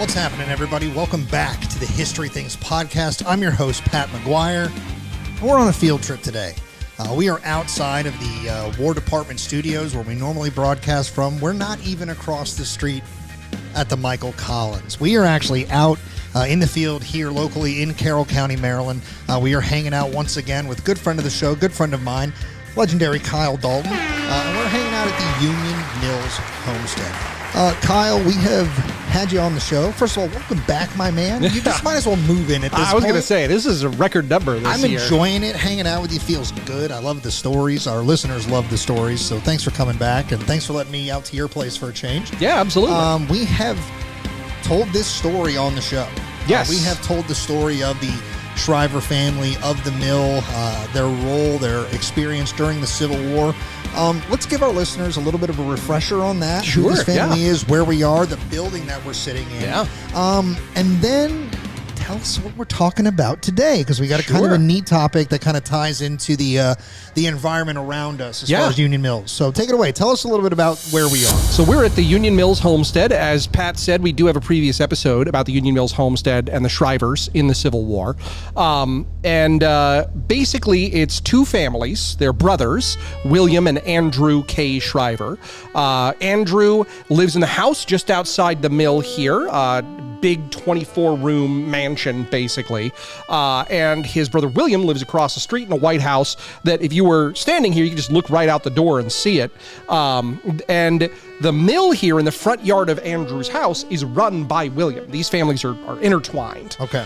What's happening, everybody? Welcome back to the History Things podcast. I'm your host, Pat McGuire. We're on a field trip today. We are outside of the War Department studios where we normally broadcast from. We're not even across the street at the Michael Collins. We are actually out in the field here locally in Carroll County, Maryland. We are hanging out once again with a good friend of the show, good friend of mine, legendary Kyle Dalton. And we're hanging out at the Union Mills Homestead. Kyle, we have had you on the show. First of all, welcome back, my man. You just might as well move in at this point. I was going to say, this is a record number this year. I'm enjoying it. Hanging out with you feels good. I love the stories. Our listeners love the stories. So thanks for coming back, and thanks for letting me out to your place for a change. Yeah, absolutely. We have told this story on the show. Yes. We have told the story of the Shriver family, of the mill, their role, their experience during the Civil War. Let's give our listeners a little bit of a refresher on that. Sure, who this family is, where we are, the building that we're sitting in. Yeah. And then tell us what we're talking about today, because we got a kind of a neat topic that kind of ties into the environment around us as far as Union Mills. So take it away. Tell us a little bit about where we are. So we're at the Union Mills Homestead. As Pat said, we do have a previous episode about the Union Mills Homestead and the Shrivers in the Civil War. Basically, it's two families. They're brothers, William and Andrew K. Shriver. Andrew lives in the house just outside the mill here, big 24-room mansion, basically. And his brother William lives across the street in a white house that if you were standing here, you could just look right out the door and see it. And the mill here in the front yard of Andrew's house is run by William. These families are intertwined. Okay.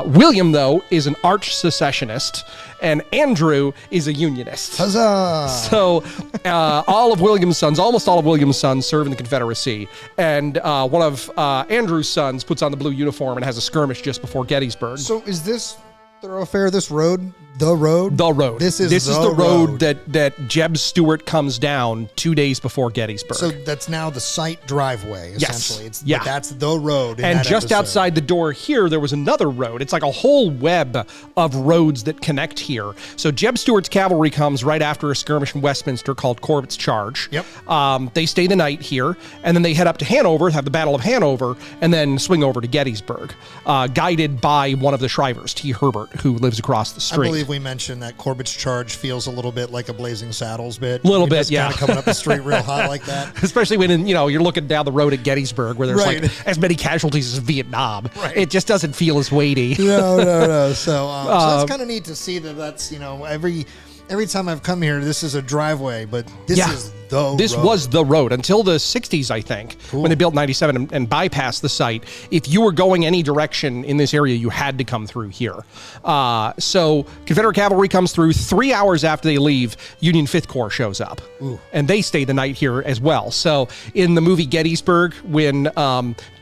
William, though, is an arch secessionist, and Andrew is a Unionist. Huzzah! So all of William's sons, almost all of William's sons, serve in the Confederacy. And one of Andrew's sons puts on the blue uniform and has a skirmish just before Gettysburg. So is this thoroughfare, this road, the road? The road. This is the road that Jeb Stuart comes down 2 days before Gettysburg. So that's now the site driveway, essentially. Yes. That's the road. And just outside the door here, there was another road. It's like a whole web of roads that connect here. So Jeb Stuart's cavalry comes right after a skirmish in Westminster called Corbett's Charge. Yep. They stay the night here, and then they head up to Hanover, have the Battle of Hanover, and then swing over to Gettysburg, guided by one of the Shrivers, T. Herbert, who lives across the street. I believe we mentioned that Corbett's Charge feels a little bit like a Blazing Saddles bit. A little bit, yeah. Kind of coming up the street real hot like that. Especially when, you're looking down the road at Gettysburg where there's like as many casualties as Vietnam. Right. It just doesn't feel as weighty. No. So that's kind of neat to see that's, every time I've come here, this is a driveway, but this is the road. This was the road until the 60s, I think, when they built 97 and bypassed the site. If you were going any direction in this area, you had to come through here. So Confederate cavalry comes through. 3 hours after they leave, Union 5th Corps shows up. Ooh. And they stay the night here as well. So in the movie Gettysburg, when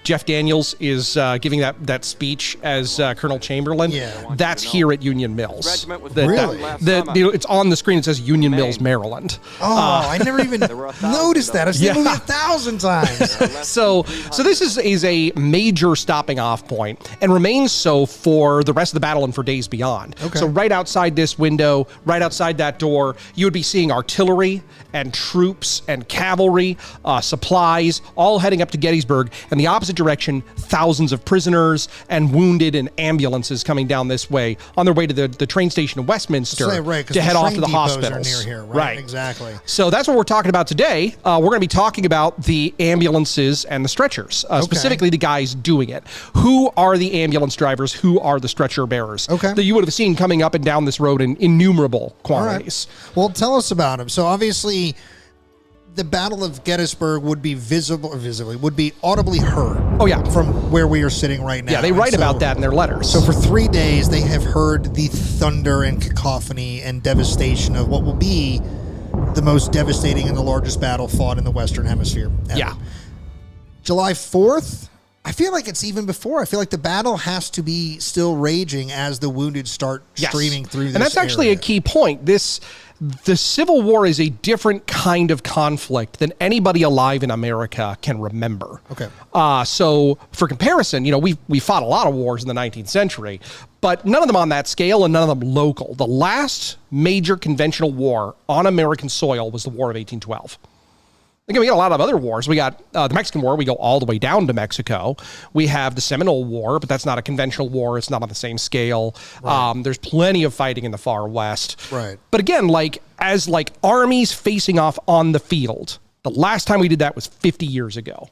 Jeff Daniels is giving that speech as Colonel Chamberlain, that's here at Union Mills. Really? It's on the screen. It says Union Mills, Maryland. Oh, I never even noticed that. I've seen the movie 1,000 times. So this is a major stopping off point and remains so for the rest of the battle and for days beyond. Okay. So right outside this window, right outside that door, you would be seeing artillery and troops and cavalry, supplies, all heading up to Gettysburg. And the opposite direction, thousands of prisoners and wounded and ambulances coming down this way on their way to the train station in Westminster to head off to the hospitals. Are near here, right? Exactly. So that's what we're talking about today. We're going to be talking about the ambulances and the stretchers, specifically the guys doing it. Who are the ambulance drivers? Who are the stretcher bearers? Okay. That you would have seen coming up and down this road in innumerable quantities. All right. Well, tell us about them. So obviously, the Battle of Gettysburg would be would be audibly heard. Oh, yeah. From where we are sitting right now. Yeah, they write about that in their letters. So for 3 days, they have heard the thunder and cacophony and devastation of what will be the most devastating and the largest battle fought in the Western Hemisphere ever. Yeah. July 4th, I feel like it's even before. I feel like the battle has to be still raging as the wounded start streaming through this And that's actually area. a key point. The Civil War is a different kind of conflict than anybody alive in America can remember. Okay. So for comparison, we fought a lot of wars in the 19th century, but none of them on that scale and none of them local. The last major conventional war on American soil was the War of 1812. Again, we got a lot of other wars. We got the Mexican War. We go all the way down to Mexico. We have the Seminole War, but that's not a conventional war. It's not on the same scale. Right. There's plenty of fighting in the far west. Right. But again, as armies facing off on the field, the last time we did that was 50 years ago.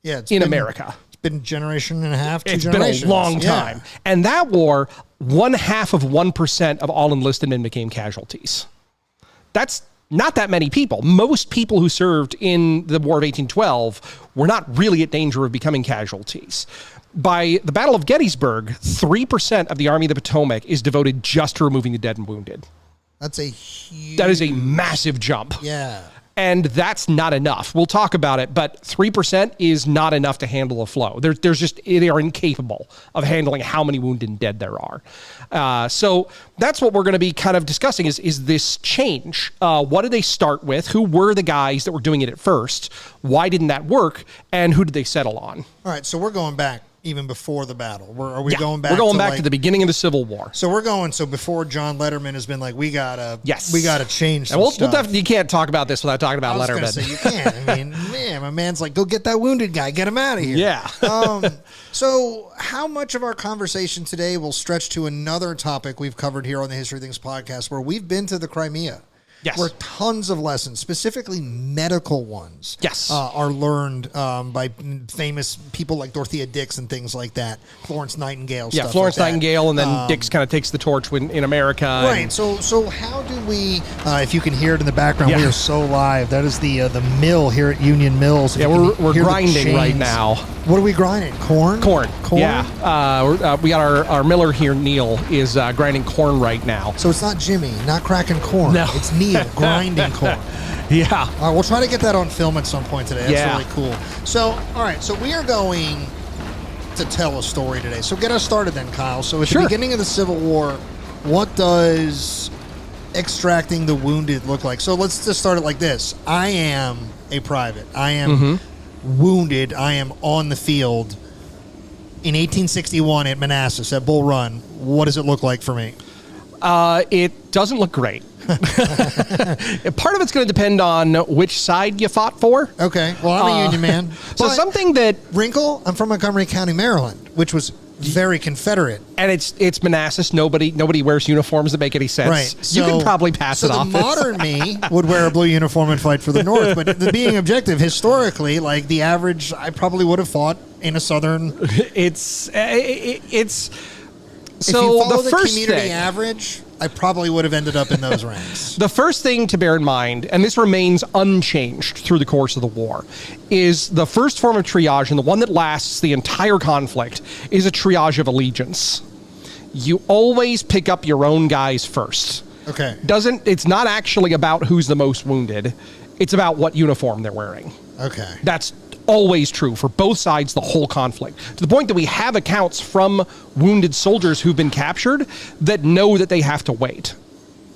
Yeah, in America. It's been a generation and a half, It's been a long time. Yeah. And that war, 0.5% of all enlisted men became casualties. That's not that many people. Most people who served in the War of 1812 were not really at danger of becoming casualties. By the Battle of Gettysburg, 3% of the Army of the Potomac is devoted just to removing the dead and wounded. That is a massive jump. Yeah. And that's not enough. We'll talk about it, but 3% is not enough to handle a flow. They are incapable of handling how many wounded and dead there are. So that's what we're going to be kind of discussing is this change. What did they start with? Who were the guys that were doing it at first? Why didn't that work? And who did they settle on? All right, so we're going back even before the battle. Are we going back? We're going back to the beginning of the Civil War. So before John Letterman has been like, we gotta change some we'll stuff. Definitely, you can't talk about this without talking about Letterman. I was going to say, you can't. I mean, man, my man's like, go get that wounded guy, get him out of here. Yeah. So how much of our conversation today will stretch to another topic we've covered here on the History of Things podcast, where we've been to the Crimea? Yes. Where tons of lessons, specifically medical ones, are learned by famous people like Dorothea Dix and things like that. Florence Nightingale. Yeah, Florence Nightingale, and then Dix kind of takes the torch in America. Right. So how do we? If you can hear it in the background, we are so live. That is the mill here at Union Mills. Yeah, we're grinding right now. What are we grinding? Corn. Yeah. We got our miller here, Neil, is grinding corn right now. So it's not Jimmy, not cracking corn. No, it's Neil. Grinding corn. Yeah. All right, we'll try to get that on film at some point today. That's really cool. So, all right, so we are going to tell a story today. So get us started then, Kyle. So at the beginning of the Civil War, what does extracting the wounded look like? So let's just start it like this. I am a private. I am wounded. I am on the field. In 1861 at Manassas, at Bull Run, what does it look like for me? It doesn't look great. Part of it's going to depend on which side you fought for. Okay. Well, I'm a Union man. So something that... Wrinkle, I'm from Montgomery County, Maryland, which was very Confederate. And it's Manassas. Nobody wears uniforms that make any sense. Right. So, you can probably pass it off. So the modern me would wear a blue uniform and fight for the North. But being objective, historically, like the average, I probably would have fought in a Southern... It's... If you follow the community average, I probably would have ended up in those ranks. The first thing to bear in mind, and this remains unchanged through the course of the war, is the first form of triage, and the one that lasts the entire conflict, is a triage of allegiance. You always pick up your own guys first. Okay. It's not actually about who's the most wounded. It's about what uniform they're wearing. Okay. That's always true for both sides, the whole conflict, to the point that we have accounts from wounded soldiers who've been captured that know that they have to wait.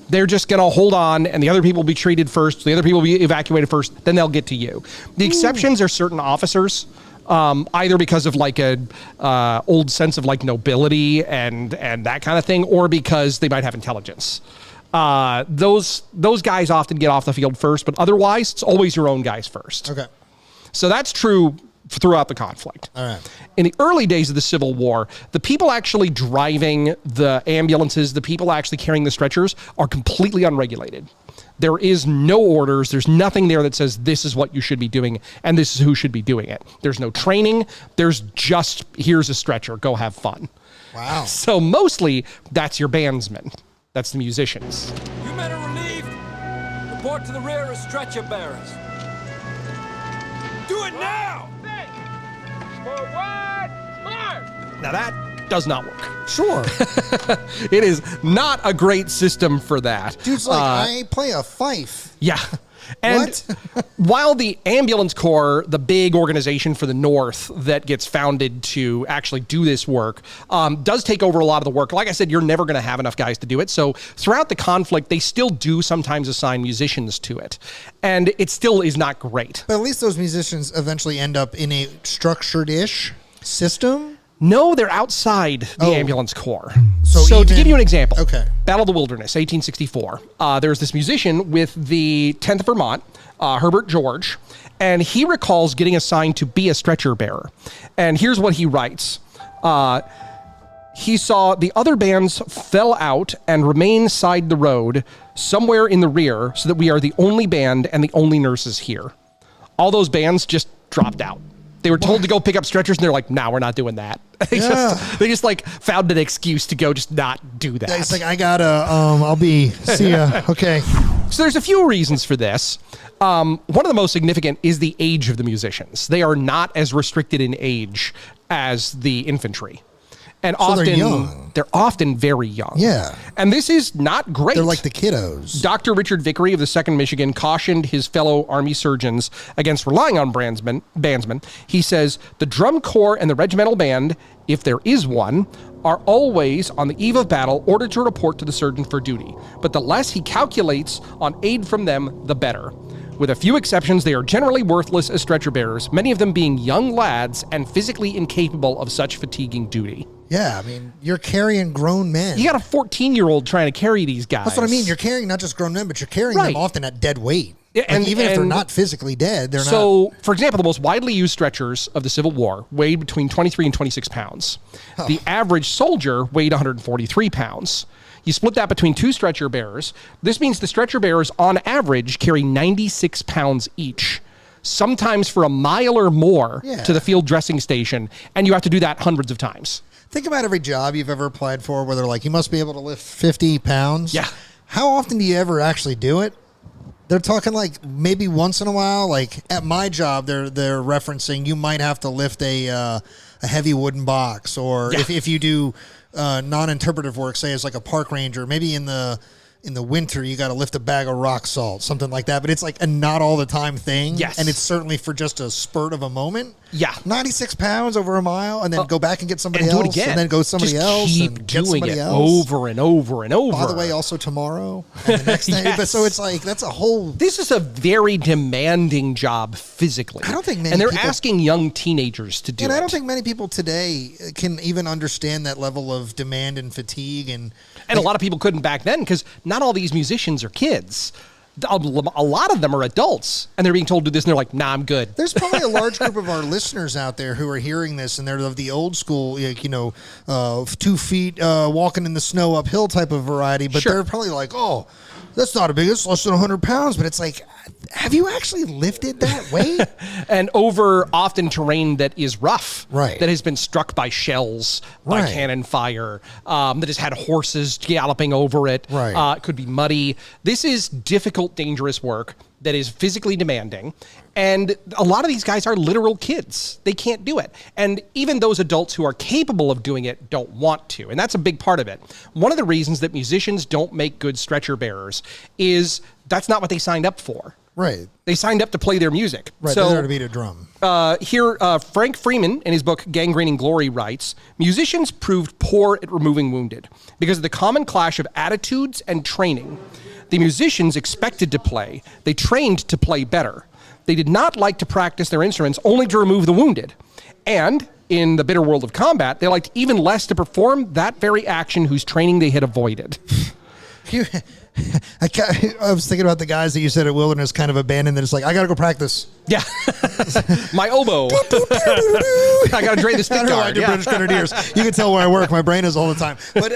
They're just going to hold on, and the other people will be treated first, the other people will be evacuated first, then they'll get to you. The exceptions are certain officers, either because of like a old sense of like nobility and that kind of thing, or because they might have intelligence. Those guys often get off the field first, but otherwise, it's always your own guys first. Okay. So that's true throughout the conflict. All right. In the early days of the Civil War, the people actually driving the ambulances, the people actually carrying the stretchers, are completely unregulated. There is no orders. There's nothing there that says this is what you should be doing and this is who should be doing it. There's no training. There's just, here's a stretcher. Go have fun. Wow. So mostly, that's your bandsmen. That's the musicians. You men are relieved. Report to the rear as stretcher bearers. Do it now! Forward, march! Now that does not work. Sure. It is not a great system for that. Dude's like, I play a fife. Yeah. And while the Ambulance Corps, the big organization for the North that gets founded to actually do this work, does take over a lot of the work. Like I said, you're never going to have enough guys to do it. So throughout the conflict, they still do sometimes assign musicians to it. And it still is not great. But at least those musicians eventually end up in a structured-ish system? No, they're outside the Ambulance Corps. So to give you an example. Okay. Battle of the Wilderness, 1864. There's this musician with the 10th Vermont, Herbert George, and he recalls getting assigned to be a stretcher bearer. And here's what he writes. He saw the other bands fell out and remain side the road somewhere in the rear so that we are the only band and the only nurses here. All those bands just dropped out. They were told to go pick up stretchers, and they're like, "Nah, we're not doing that." They just like found an excuse to go just not do that. It's like, I gotta, see ya. Okay. So there's a few reasons for this. One of the most significant is the age of the musicians. They are not as restricted in age as the infantry. And so often, they're often very young. Yeah. And this is not great. They're like the kiddos. Dr. Richard Vickery of the 2nd Michigan cautioned his fellow Army surgeons against relying on bandsmen. He says, the drum corps and the regimental band, if there is one, are always on the eve of battle ordered to report to the surgeon for duty. But the less he calculates on aid from them, the better. With a few exceptions, they are generally worthless as stretcher bearers, many of them being young lads and physically incapable of such fatiguing duty. Yeah, I mean, you're carrying grown men. You got a 14-year-old trying to carry these guys. That's what I mean. You're carrying not just grown men, but you're carrying them often at dead weight. Yeah, and even if they're not physically dead, they're not. So, for example, the most widely used stretchers of the Civil War weighed between 23 and 26 pounds. Oh. The average soldier weighed 143 pounds. You split that between two stretcher bearers. This means the stretcher bearers, on average, carry 96 pounds each, sometimes for a mile or more to the field dressing station, and you have to do that hundreds of times. Think about every job you've ever applied for where they're like, you must be able to lift 50 pounds. Yeah. How often do you ever actually do it? They're talking like maybe once in a while. Like at my job, they're referencing you might have to lift a heavy wooden box, or if you do non-interpretive work, say as like a park ranger, maybe in the winter you got to lift a bag of rock salt, something like that. But it's like a not all the time thing. Yes. And it's certainly for just a spurt of a moment. Yeah. 96 pounds over a mile, and then go back and get somebody and else, do it again. and then go somebody Just else, keep and get doing somebody it else over and over and over. By the way, also tomorrow and the next day. Yes. But so it's like that's a whole. This is a very demanding job physically. I don't think many and they're people, asking young teenagers to do it. And I don't think many people today can even understand that level of demand and fatigue. And a lot of people couldn't back then because not all these musicians are kids. A lot of them are adults, and they're being told to do this, and they're like, nah, I'm good. There's probably a large group of our listeners out there who are hearing this, and they're of the old school, 2 feet walking in the snow uphill type of variety, but they're probably like, oh, that's not a big, it's less than 100 pounds, but it's like, have you actually lifted that weight? And over often terrain that is rough, right? That has been struck by shells, by cannon fire, that has had horses galloping over it. Right. It could be muddy. This is difficult, dangerous work that is physically demanding. And a lot of these guys are literal kids. They can't do it. And even those adults who are capable of doing it don't want to. And that's a big part of it. One of the reasons that musicians don't make good stretcher bearers is that's not what they signed up for. Right. They signed up to play their music. Right, so, they're there to beat a drum. Frank Freeman, in his book Gangrene and Glory, writes, musicians proved poor at removing wounded because of the common clash of attitudes and training. The musicians expected to play. They trained to play better. They did not like to practice their instruments only to remove the wounded. And in the bitter world of combat, they liked even less to perform that very action whose training they had avoided. I was thinking about the guys that you said at Wilderness kind of abandoned that it's like, I got to go practice. Yeah. My oboe. I got to drain the stick guard. I do British Grenadiers. You can tell where I work. My brain is all the time. But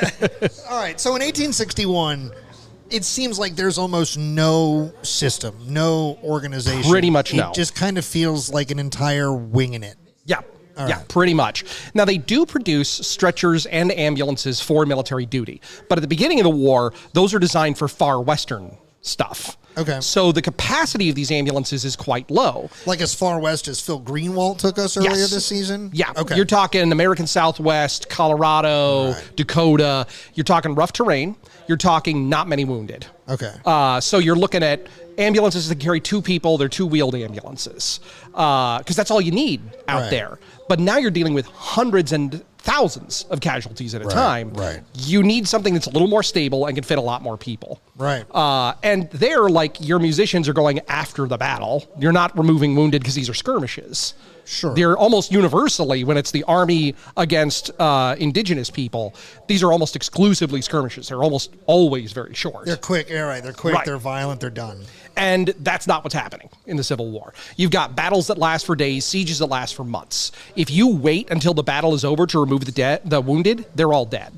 all right. So in 1861, it seems like there's almost no system, no organization. Pretty much no. It just kind of feels like an entire winging it. Yeah. All yeah, right. Pretty much. Now, they do produce stretchers and ambulances for military duty. But at the beginning of the war, those are designed for far western stuff. Okay. So the capacity of these ambulances is quite low. Like as far west as Phil Greenwald took us earlier this season? Yeah. Okay. You're talking American Southwest, Colorado, Dakota. You're talking rough terrain. You're talking not many wounded. Okay. So you're looking at ambulances that carry 2 people. They're 2-wheeled ambulances because that's all you need out there. But now you're dealing with hundreds and thousands of casualties at a time. Right. You need something that's a little more stable and can fit a lot more people. Right. And they're like your musicians are going after the battle. You're not removing wounded because these are skirmishes. Sure. They're almost universally, when it's the army against indigenous people, these are almost exclusively skirmishes. They're almost always very short. They're quick. Yeah, right. They're quick. Right. They're violent. They're done. And that's not what's happening in the Civil War. You've got battles that last for days, sieges that last for months. If you wait until the battle is over to remove the wounded, they're all dead.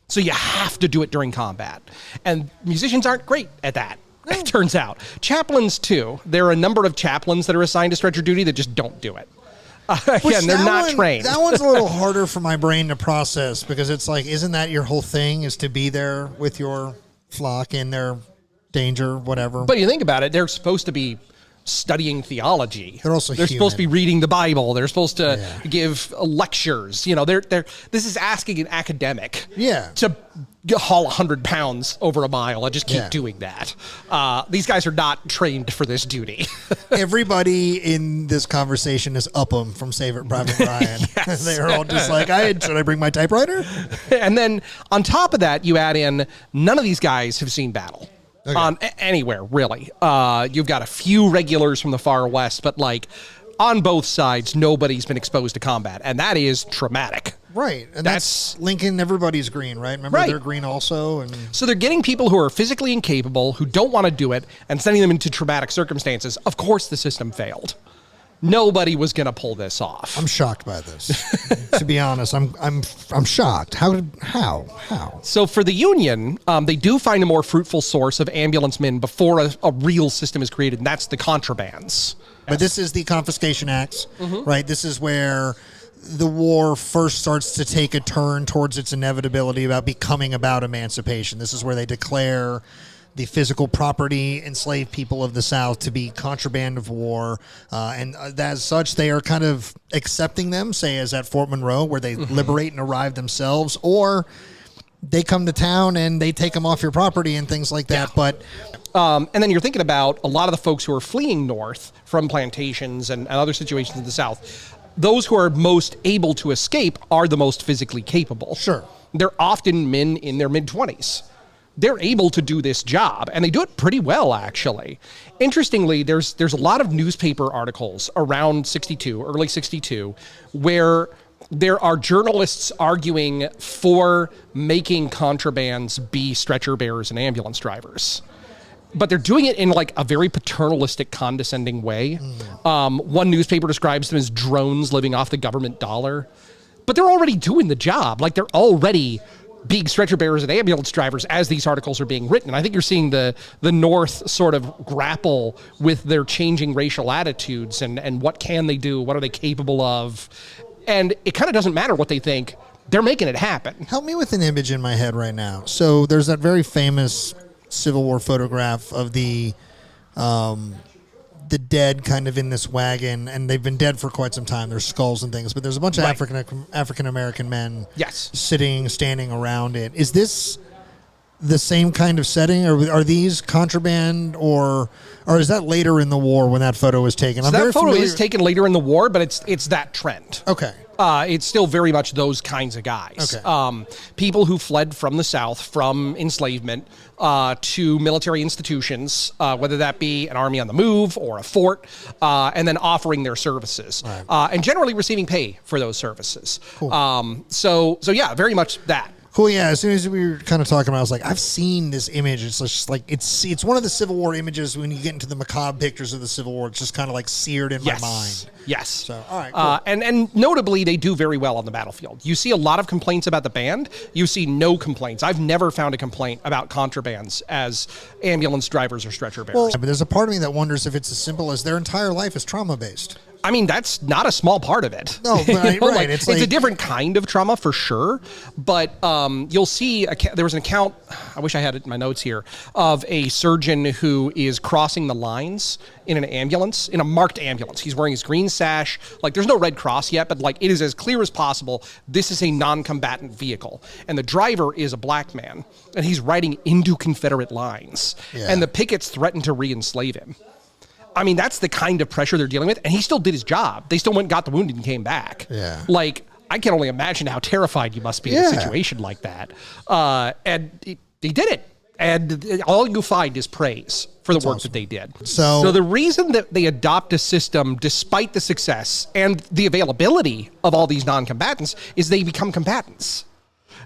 So you have to do it during combat. And musicians aren't great at that. It turns out. Chaplains, too. There are a number of chaplains that are assigned to stretcher duty that just don't do it. Again, they're not trained. That one's a little harder for my brain to process because it's like, isn't that your whole thing, is to be there with your flock in their danger, whatever? But you think about it, they're supposed to be studying theology. They're also supposed to be reading the Bible. They're supposed to Yeah. give lectures. You know, this is asking an academic Yeah. to haul 100 pounds over a mile and just keep Yeah. doing that. These guys are not trained for this duty. Everybody in this conversation is Upham from Save It Private Ryan. Yes. They're all just like, should I bring my typewriter? And then on top of that, you add in, none of these guys have seen battle. Okay. Anywhere, really. You've got a few regulars from the far west, but like on both sides, nobody's been exposed to combat, and that is traumatic. Right. And that's Lincoln, everybody's green, right? Remember, Right. they're green also. And So they're getting people who are physically incapable, who don't want to do it, and sending them into traumatic circumstances. Of course, the system failed. Nobody was going to pull this off. I'm shocked by this. To be honest, I'm shocked. How? So for the Union, they do find a more fruitful source of ambulance men before a real system is created, and that's the contrabands. But this is the Confiscation Acts, Mm-hmm. right? This is where the war first starts to take a turn towards its inevitability about becoming about emancipation. This is where they declare the physical property enslaved people of the South to be contraband of war. And as such, they are kind of accepting them, say as at Fort Monroe, where they liberate and arrive themselves, or they come to town and they take them off your property and things like that. But And then you're thinking about a lot of the folks who are fleeing north from plantations and other situations in the South. Those who are most able to escape are the most physically capable. Sure. They're often men in their mid-20s. They're able to do this job, and they do it pretty well, actually. Interestingly, there's a lot of newspaper articles around 62, early 62, where there are journalists arguing for making contrabands be stretcher bearers and ambulance drivers. But they're doing it in like a very paternalistic, condescending way. One newspaper describes them as drones living off the government dollar. But they're already doing the job. Like, they're already being stretcher bearers and ambulance drivers as these articles are being written. And I think you're seeing the North sort of grapple with their changing racial attitudes and what can they do? What are they capable of? And it kind of doesn't matter what they think. They're making it happen. help me with an image in my head right now. So there's that very famous Civil War photograph of the dead kind of in this wagon, and they've been dead for quite some time. There's skulls and things, but there's a bunch of Right. African American men Yes. standing around it. Is this the same kind of setting, or are these contraband, or is that later in the war when that photo was taken? So that photo is taken later in the war, but it's that trend. Okay. It's still very much those kinds of guys. Okay. People who fled from the South, from enslavement, to military institutions, whether that be an army on the move or a fort, and then offering their services, and generally receiving pay for those services. Cool. So yeah, very much that. Cool, yeah. As soon as we were kind of talking about it, I was like, I've seen this image. It's just like, it's one of the Civil War images when you get into the macabre pictures of the Civil War. It's just kind of like seared in my mind. Yes. So, all right, cool. And notably, they do very well on the battlefield. You see a lot of complaints about the band. You see no complaints. I've never found a complaint about contrabands as ambulance drivers or stretcher bearers. Well, but there's a part of me that wonders if it's as simple as their entire life is trauma-based. I mean, that's not a small part of it. No, but You know, right. like, It's a like- different kind of trauma for sure. But you'll see, there was an account, I wish I had it in my notes here, of a surgeon who is crossing the lines in an ambulance, in a marked ambulance. He's wearing his green sash. Like, there's no Red Cross yet, but like, it is as clear as possible. This is a non-combatant vehicle. And the driver is a black man, and he's riding into Confederate lines. Yeah. And the pickets threaten to re-enslave him. I mean, that's the kind of pressure they're dealing with, and he still did his job. They still went and got the wounded and came back. Yeah. Like, I can only imagine how terrified you must be in a situation like that. And he did it. And all you find is praise for the work that they did. So the reason that they adopt a system, despite the success and the availability of all these non-combatants, is they become combatants.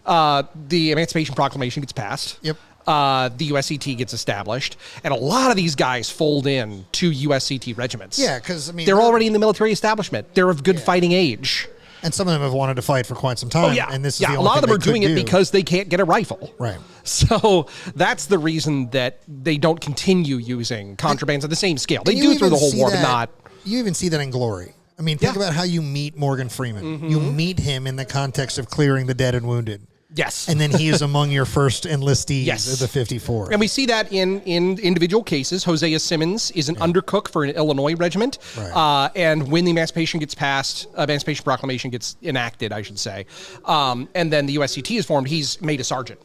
The Emancipation Proclamation gets passed. Yep. The USCT gets established, and a lot of these guys fold in to USCT regiments. Yeah, because, I mean... They're already in the military establishment. They're of good fighting age. And some of them have wanted to fight for quite some time. Oh, yeah. And this is yeah, the a only lot of thing them are they doing could it do. because they can't get a rifle. Right. So that's the reason that they don't continue using contrabands on the same scale. They And do you it through the even whole see war, but that- not... You even see that in Glory. I mean, think Yeah. about how you meet Morgan Freeman. You meet him in the context of clearing the dead and wounded. Yes. And then he is among your first enlistees Yes. of the 54. And we see that in individual cases. Hosea Simmons is an undercook for an Illinois regiment. Right. And when the Emancipation gets passed, Emancipation Proclamation gets enacted, I should say, and then the USCT is formed, he's made a sergeant.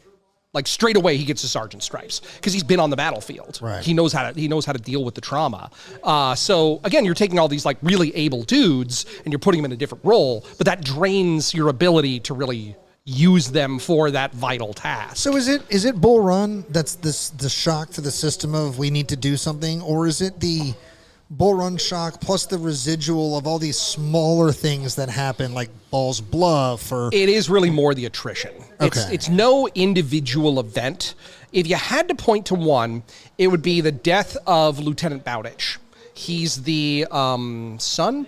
Like straight away, he gets a sergeant stripes because he's been on the battlefield. Right. He knows how to deal with the trauma. So again, you're taking all these like really able dudes and you're putting them in a different role, but that drains your ability to really use them for that vital task. So is it Bull Run that's the shock to the system of we need to do something, or is it the Bull Run shock plus the residual of all these smaller things that happen, like Ball's Bluff? Or It is really more the attrition. Okay. It's no individual event. If you had to point to one, it would be the death of Lieutenant Bowditch. He's the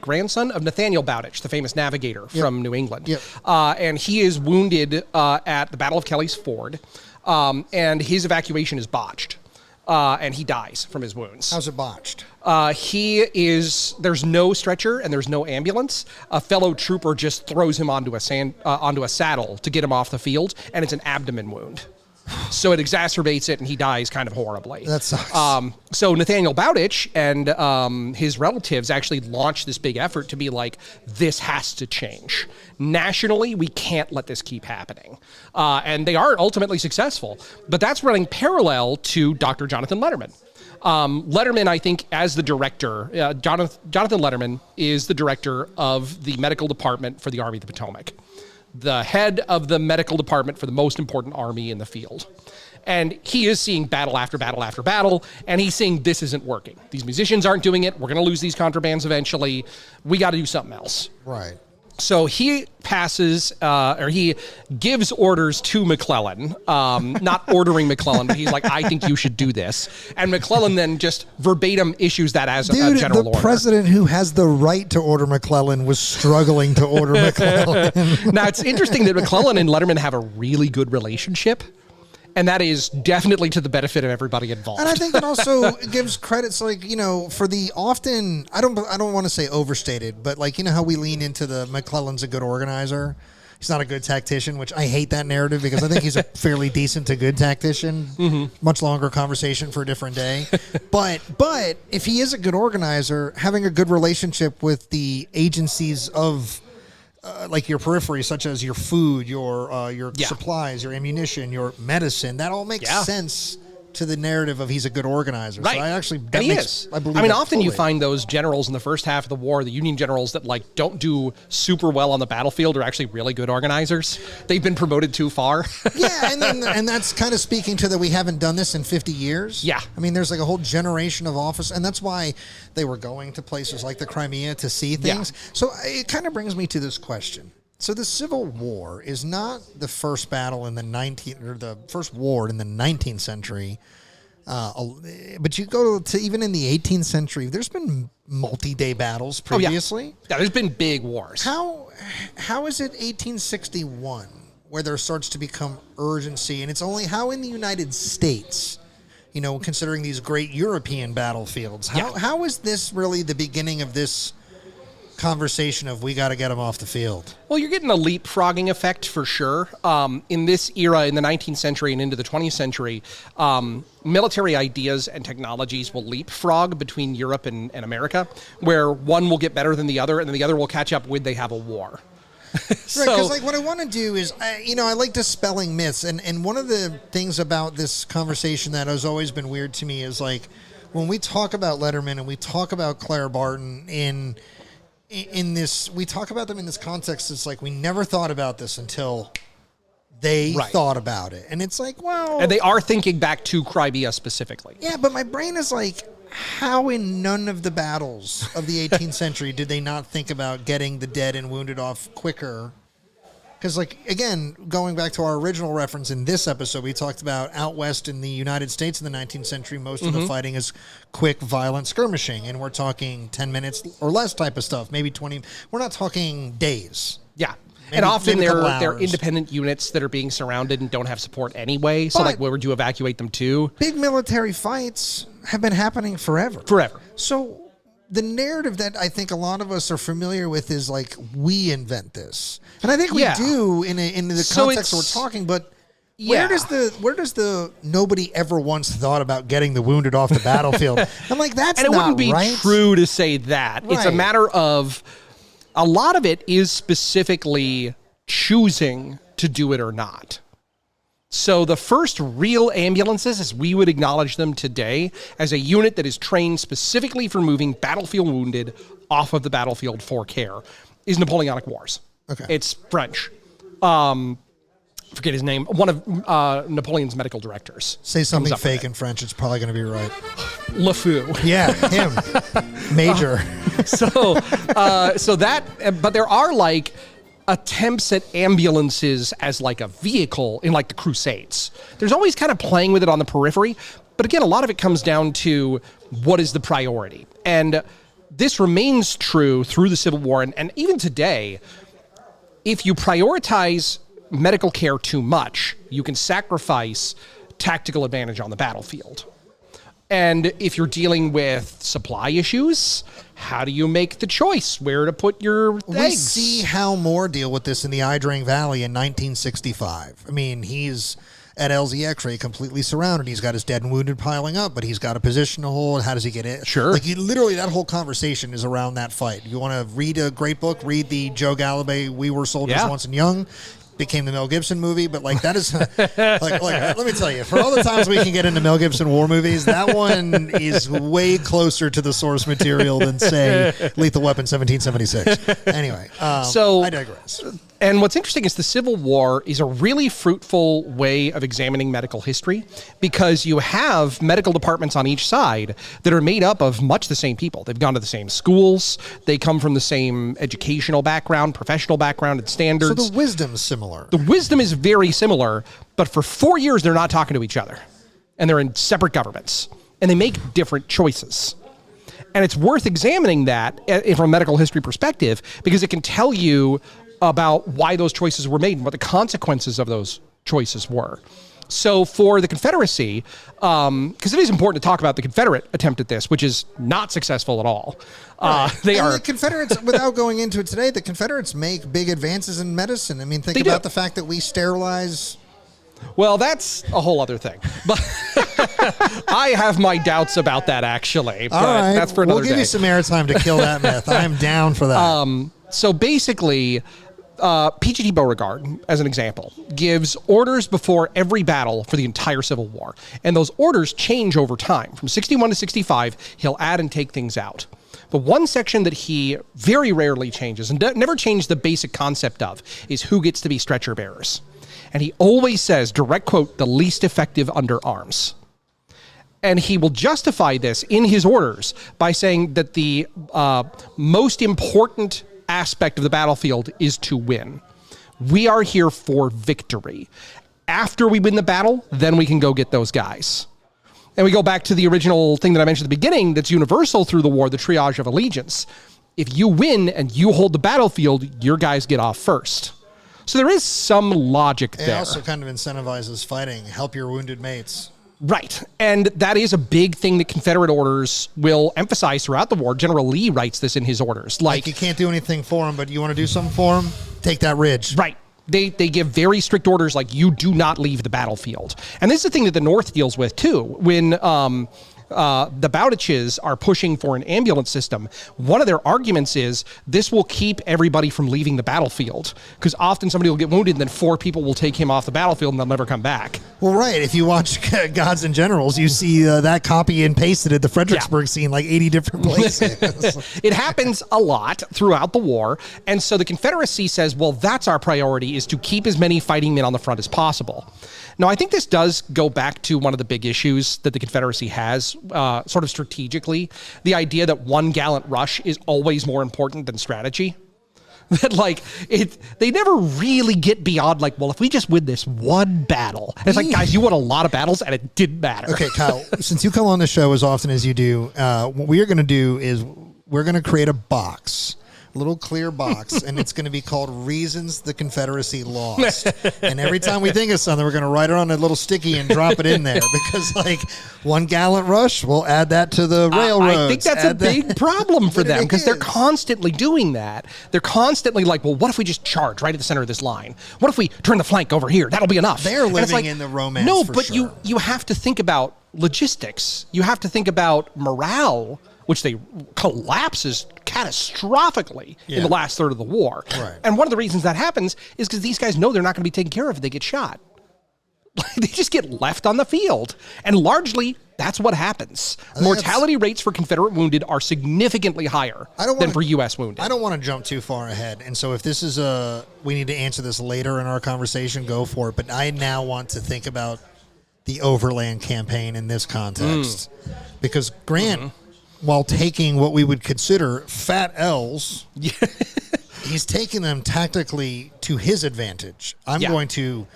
grandson of Nathaniel Bowditch, the famous navigator from New England. Yep. And he is wounded at the Battle of Kelly's Ford, and his evacuation is botched, and he dies from his wounds. how's it botched? There's no stretcher and there's no ambulance. A fellow trooper just throws him onto a saddle to get him off the field, and it's an abdomen wound. So it exacerbates it, and he dies kind of horribly. That sucks. So Nathaniel Bowditch and his relatives actually launched this big effort to be like, this has to change. Nationally, we can't let this keep happening. And they are ultimately successful. But that's running parallel to Dr. Jonathan Letterman. Letterman, I think, as the director, Jonathan Letterman is the director of the medical department for the Army of the Potomac, the head of the medical department for the most important army in the field. And he is seeing battle after battle after battle, and he's saying this isn't working. These musicians aren't doing it. We're going to lose these contrabands eventually. We got to do something else. Right. So he he gives orders to McClellan, not ordering McClellan, but he's like, I think you should do this. And McClellan then just verbatim issues that as a general order. The president who has the right to order McClellan was struggling to order McClellan. Now, it's interesting that McClellan and Letterman have a really good relationship. And that is definitely to the benefit of everybody involved. And I think it also gives credits, like, for the often, I don't want to say overstated, but like, how we lean into the McClellan's a good organizer. He's not a good tactician, which I hate that narrative because I think he's a fairly decent to good tactician. Mm-hmm. Much longer conversation for a different day. But if he is a good organizer, having a good relationship with the agencies of like your periphery, such as your food, your supplies, your ammunition, your medicine, that all makes sense to the narrative of he's a good organizer. Right. So I actually, and he is. I believe. I mean, that often you fully. find those generals in the first half of the war, the Union generals that like don't do super well on the battlefield are actually really good organizers. They've been promoted too far. Yeah, and that's kind of speaking to that we haven't done this in 50 years. Yeah. I mean, there's like a whole generation of office, and that's why they were going to places like the Crimea to see things. Yeah. So it kind of brings me to this question. So the Civil War is not the first battle in the first war in the 19th century. But you go to even in the 18th century, there's been multi-day battles previously. Yeah, there's been big wars. How is it 1861 where there starts to become urgency, and it's only how in the United States, considering these great European battlefields, how is this really the beginning of this conversation of we got to get them off the field? Well, you're getting a leapfrogging effect for sure. In this era, in the 19th century and into the 20th century, military ideas and technologies will leapfrog between Europe and America, where one will get better than the other, and then the other will catch up when they have a war. Right, because like what I want to do is, I like dispelling myths, and one of the things about this conversation that has always been weird to me is like when we talk about Letterman and we talk about Claire Barton in this, we talk about them in this context. It's like we never thought about this until they thought about it. And it's like, well... And they are thinking back to Crimea specifically. Yeah, but my brain is like, how in none of the battles of the 18th century did they not think about getting the dead and wounded off quicker? Because, like, again, going back to our original reference in this episode, we talked about out west in the United States in the 19th century, most of the fighting is quick, violent skirmishing. And we're talking 10 minutes or less type of stuff, maybe 20. We're not talking days. Yeah. Maybe, and often they're hours. Independent units that are being surrounded and don't have support anyway. So, like, where would you evacuate them to? Big military fights have been happening forever. So the narrative that I think a lot of us are familiar with is like, we invent this. And I think we do in the context we're talking, but where does the nobody ever once thought about getting the wounded off the battlefield? I'm like, that's not right. And it wouldn't be true to say that. Right. It's a matter of, a lot of it is specifically choosing to do it or not. So the first real ambulances, as we would acknowledge them today, as a unit that is trained specifically for moving battlefield wounded off of the battlefield for care, is Napoleonic Wars. Okay. It's French. Forget his name. One of Napoleon's medical directors. Say something fake in French. It's probably going to be right. Le Fou. Yeah, him. Major. But there are like attempts at ambulances as like a vehicle in like the Crusades. There's always kind of playing with it on the periphery. But again, a lot of it comes down to what is the priority. And this remains true through the Civil War. And even today, if you prioritize medical care too much, you can sacrifice tactical advantage on the battlefield. And if you're dealing with supply issues, how do you make the choice where to put your eggs? We see Hal Moore deal with this in the Idrang Valley in 1965. I mean, he's at LZ X-ray completely surrounded. He's got his dead and wounded piling up, but he's got a position to hold. How does he get in? Sure. Like, literally, that whole conversation is around that fight. You want to read a great book, read the Joe Galloway We Were Soldiers Once and Young. Became the Mel Gibson movie, but like that is like let me tell you, for all the times we can get into Mel Gibson war movies, that one is way closer to the source material than, say, Lethal Weapon 1776. Anyway, so I digress. And what's interesting is the Civil War is a really fruitful way of examining medical history, because you have medical departments on each side that are made up of much the same people. They've gone to the same schools. They come from the same educational background, professional background, and standards. So the wisdom's similar. The wisdom is very similar, but for 4 years, they're not talking to each other. And they're in separate governments. And they make different choices. And it's worth examining that from a medical history perspective, because it can tell you about why those choices were made and what the consequences of those choices were. So for the Confederacy, because it is important to talk about the Confederate attempt at this, which is not successful at all. The Confederates, without going into it today, the Confederates make big advances in medicine. I mean, think about the fact that we sterilize. Well, that's a whole other thing. But I have my doubts about that, actually. All right. That's for another day. We'll give you some airtime to kill that myth. I am down for that. So basically, PGT Beauregard, as an example, gives orders before every battle for the entire Civil War. And those orders change over time. From 61 to 65, he'll add and take things out. But one section that he very rarely changes, and never changed the basic concept of, is who gets to be stretcher bearers. And he always says, direct quote, the least effective under arms. And he will justify this in his orders by saying that the most important aspect of the battlefield is to win. We are here for victory. After we win the battle, then we can go get those guys. And we go back to the original thing that I mentioned at the beginning that's universal through the war, the triage of allegiance. If you win and you hold the battlefield, your guys get off first. So there is some logic there. It also kind of incentivizes fighting. Help your wounded mates. Right. And that is a big thing that Confederate orders will emphasize throughout the war. General Lee writes this in his orders. Like you can't do anything for him, but you want to do something for him? Take that ridge. Right. They give very strict orders like you do not leave the battlefield. And this is the thing that the North deals with too. When the Bowditches are pushing for an ambulance system. One of their arguments is this will keep everybody from leaving the battlefield, because often somebody will get wounded and then 4 people will take him off the battlefield and they'll never come back. Well, right. If you watch Gods and Generals, you see that copy and pasted at the Fredericksburg scene like 80 different places. It happens a lot throughout the war. And so the Confederacy says, well, that's our priority, is to keep as many fighting men on the front as possible. Now, I think this does go back to one of the big issues that the Confederacy has, sort of strategically, the idea that one gallant rush is always more important than strategy. That, like, they never really get beyond, like, well, if we just win this one battle. And it's like, guys, you won a lot of battles and it didn't matter. Okay, Kyle, since you come on the show as often as you do, what we are going to do is we're going to create a box, a little clear box, and it's going to be called Reasons the Confederacy Lost. And every time we think of something, we're going to write it on a little sticky and drop it in there, because, like, one gallant rush, we'll add that to the railroads. I think that's a big problem for them, because they're constantly doing that. They're constantly like, well, what if we just charge right at the center of this line? What if we turn the flank over here? That'll be enough. They're living in the romance. No, for but sure. you have to think about logistics. You have to think about morale, which they collapses catastrophically in the last third of the war. Right. And one of the reasons that happens is because these guys know they're not going to be taken care of if they get shot. They just get left on the field. And largely, that's what happens. Mortality rates for Confederate wounded are significantly higher than for U.S. wounded. I don't want to jump too far ahead. And so if this is we need to answer this later in our conversation, go for it. But I now want to think about the Overland Campaign in this context. Because Grant, while taking what we would consider fat L's, he's taking them tactically to his advantage. I'm going to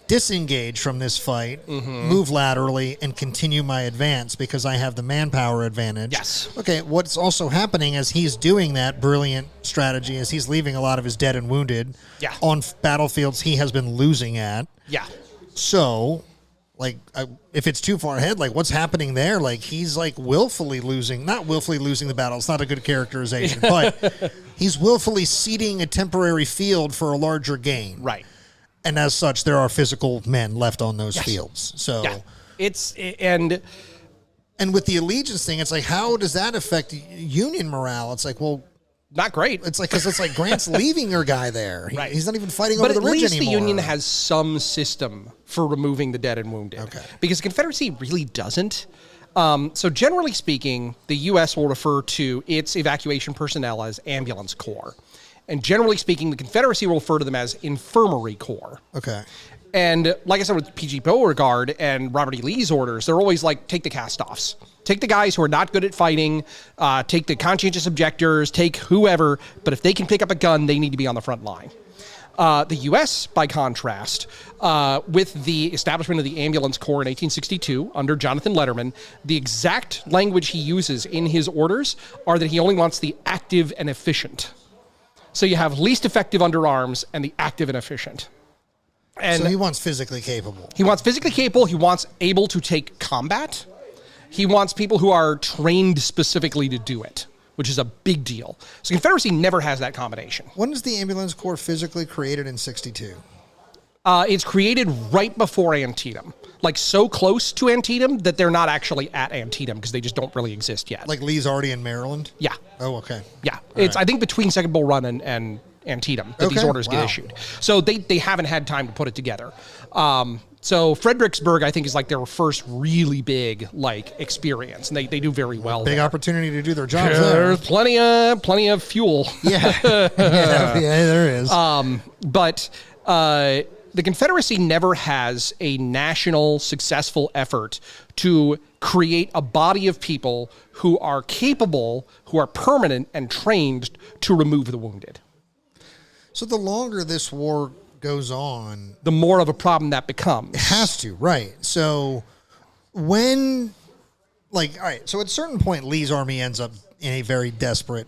disengage from this fight, move laterally, and continue my advance because I have the manpower advantage. Yes. Okay, what's also happening as he's doing that brilliant strategy is he's leaving a lot of his dead and wounded on battlefields he has been losing at. Yeah. So, like, if it's too far ahead, like, what's happening there? Like, he's, like, not willfully losing the battle. It's not a good characterization, but he's willfully ceding a temporary field for a larger gain. Right. And as such, there are physical men left on those fields. So and with the allegiance thing, it's like, how does that affect Union morale? It's like, well, not great. It's like, because it's like Grant's leaving your guy there. Right. He's not even fighting over the ridge anymore. But at least the Union has some system for removing the dead and wounded. Okay. Because the Confederacy really doesn't. So generally speaking, the U.S. will refer to its evacuation personnel as ambulance corps. And generally speaking, the Confederacy will refer to them as infirmary corps. Okay. And like I said, with P.G. Beauregard and Robert E. Lee's orders, they're always like, take the cast-offs. Take the guys who are not good at fighting, take the conscientious objectors, take whoever, but if they can pick up a gun, they need to be on the front line. The U.S., by contrast, with the establishment of the Ambulance Corps in 1862 under Jonathan Letterman, the exact language he uses in his orders are that he only wants the active and efficient. So you have least effective underarms and the active and efficient. And so he wants physically capable. He wants physically capable. He wants able to take combat. He wants people who are trained specifically to do it, which is a big deal. So Confederacy never has that combination. When is the Ambulance Corps physically created in 62? It's created right before Antietam. Like, so close to Antietam that they're not actually at Antietam because they just don't really exist yet. Like, Lee's already in Maryland? Yeah. Oh, okay. Yeah. It's, I think, between Second Bull Run and Antietam that these orders get issued. So they haven't had time to put it together. So Fredericksburg, I think, is like their first really big, like, experience, and they do very well. Big there. Opportunity to do their jobs. There's plenty of fuel. Yeah. Yeah, there is. But the Confederacy never has a national successful effort to create a body of people who are capable, who are permanent and trained to remove the wounded. So the longer this war goes on, the more of a problem that becomes. It has to, right. So when, like, all right, so at a certain point, Lee's army ends up in a very desperate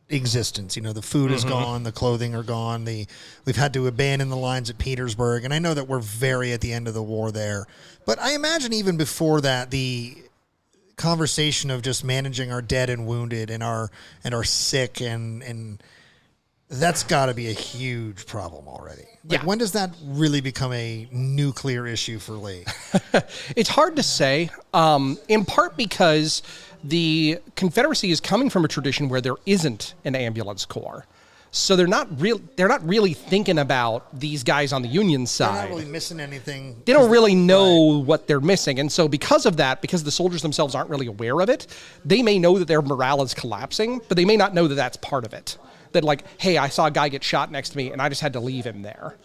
existence. You know, the food is gone, the clothing are gone, we've had to abandon the lines at Petersburg, and I know that we're very at the end of the war there. But I imagine even before that, the conversation of just managing our dead and wounded and our sick and That's got to be a huge problem already. Like, Yeah. when does that really become a nuclear issue for Lee? It's hard to say, in part because the Confederacy is coming from a tradition where there isn't an ambulance corps. So they're not really thinking about these guys on the Union They're side. not really missing anything. They don't really know what they're missing. And so because of that, because the soldiers themselves aren't really aware of it, they may know that their morale is collapsing, but they may not know that that's part of it. That like, hey, I saw a guy get shot next to me and I just had to leave him there.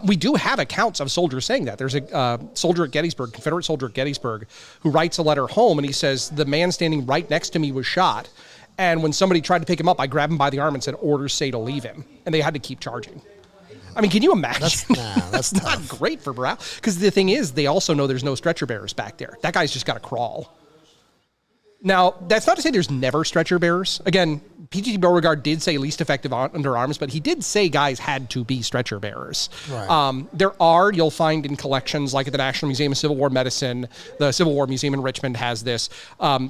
We do have accounts of soldiers saying that. There's a soldier at Gettysburg, Confederate soldier at Gettysburg, who writes a letter home and he says, the man standing right next to me was shot. And when somebody tried to pick him up, I grabbed him by the arm and said, orders say to leave him. And they had to keep charging. I mean, can you imagine? That's not great for morale. Because the thing is, they also know there's no stretcher bearers back there. That guy's just got to crawl. Now, that's not to say there's never stretcher bearers. Again, P.T. Beauregard did say least effective under arms, but he did say guys had to be stretcher bearers. Right. You'll find in collections like at the National Museum of Civil War Medicine, the Civil War Museum in Richmond has this,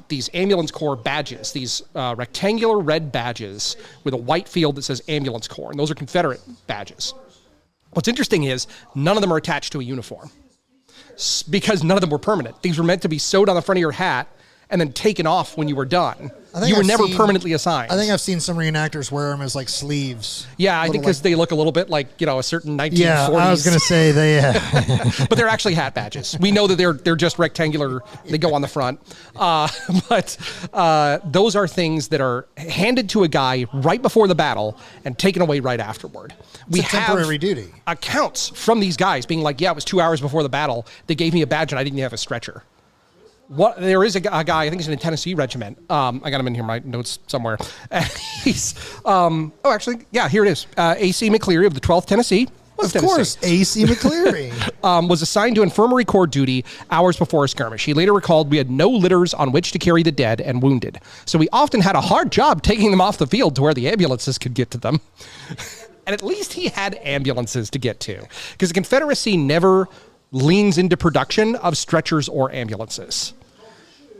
these ambulance corps badges, these rectangular red badges with a white field that says ambulance corps, and those are Confederate badges. What's interesting is none of them are attached to a uniform because none of them were permanent. These were meant to be sewed on the front of your hat and then taken off when you were done. You were never permanently assigned. I think I've seen some reenactors wear them as like sleeves. Yeah, I think because they look a lot like, a certain 1940s. Yeah, I was going to say they. But they're actually hat badges. We know that they're just rectangular. They go on the front. But those are things that are handed to a guy right before the battle and taken away right afterward. We have temporary duty. Accounts from these guys being like, yeah, it was 2 hours before the battle. They gave me a badge and I didn't have a stretcher. There is a guy, I think he's in a Tennessee regiment. I got him in here, my notes somewhere. He's, here it is. A.C. McCleary of the 12th Tennessee. Of course, A.C. McCleary. Was assigned to Infirmary Corps duty hours before a skirmish. He later recalled, we had no litters on which to carry the dead and wounded. So we often had a hard job taking them off the field to where the ambulances could get to them. And at least he had ambulances to get to. Because the Confederacy never leans into production of stretchers or ambulances.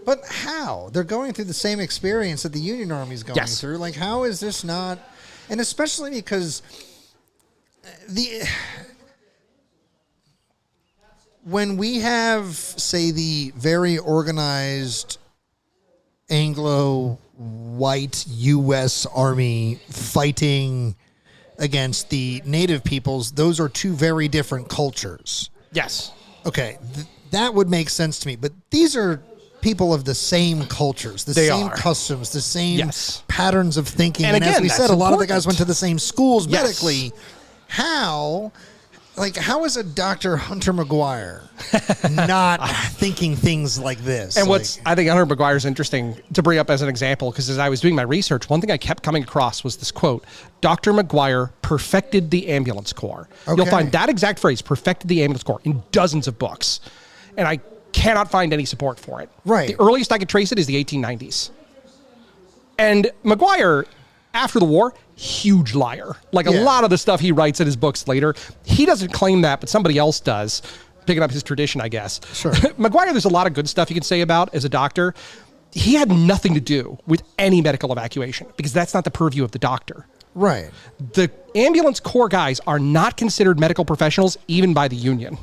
But how? They're going through the same experience that the Union Army's going through. Like, how is this not? And especially because when we have, say, the very organized Anglo-white U.S. Army fighting against the native peoples, those are two very different cultures. Yes. Okay, that would make sense to me. But these are people of the same cultures, the same customs, the same patterns of thinking. And again, as we said, a lot of the guys went to the same schools medically. How is a Dr. Hunter McGuire not thinking things like this? And I think Hunter McGuire is interesting to bring up as an example, because as I was doing my research, one thing I kept coming across was this quote, Dr. McGuire perfected the ambulance corps. Okay. You'll find that exact phrase, perfected the ambulance corps, in dozens of books. And I cannot find any support for it. Right. The earliest I could trace it is the 1890s. And McGuire, after the war, huge liar. Like a lot of the stuff he writes in his books later, he doesn't claim that, but somebody else does, picking up his tradition, I guess. Sure. McGuire, there's a lot of good stuff you can say about as a doctor. He had nothing to do with any medical evacuation because that's not the purview of the doctor. Right. The ambulance corps guys are not considered medical professionals even by the Union.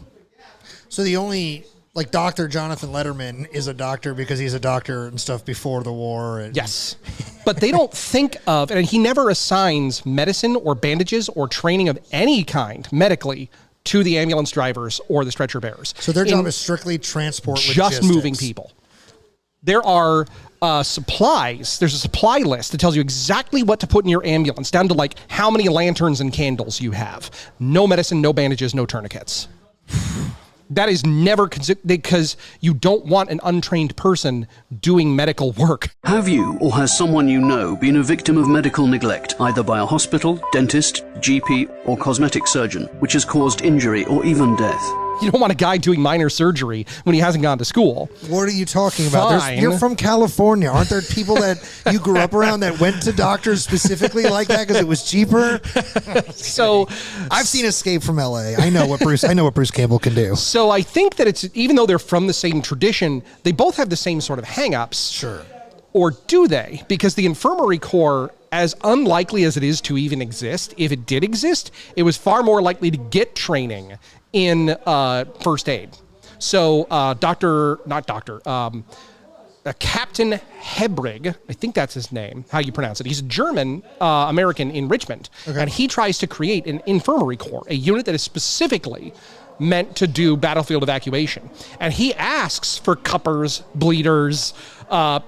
So the only... Like Dr. Jonathan Letterman is a doctor because he's a doctor and stuff before the war. Yes. But they don't think of, and he never assigns medicine or bandages or training of any kind medically to the ambulance drivers or the stretcher bearers. So their job is strictly transport just logistics. Moving people. There are supplies. There's a supply list that tells you exactly what to put in your ambulance, down to like how many lanterns and candles you have. No medicine, no bandages, no tourniquets. That is never because you don't want an untrained person doing medical work. Have you or has someone you know been a victim of medical neglect, either by a hospital, dentist, GP, or cosmetic surgeon, which has caused injury or even death? You don't want a guy doing minor surgery when he hasn't gone to school. What are you talking about? You're from California. Aren't there people that you grew up around that went to doctors specifically like that because it was cheaper? So I've seen Escape from LA. I know what Bruce Campbell can do. So I think that it's, even though they're from the same tradition, they both have the same sort of hang-ups. Sure. Or do they? Because the Infirmary Corps as unlikely as it is to even exist, if it did exist, it was far more likely to get training in first aid. So Captain Hebrig, I think that's his name, how you pronounce it. He's a German American in Richmond, and he tries to create an infirmary corps, a unit that is specifically meant to do battlefield evacuation. And he asks for cuppers, bleeders,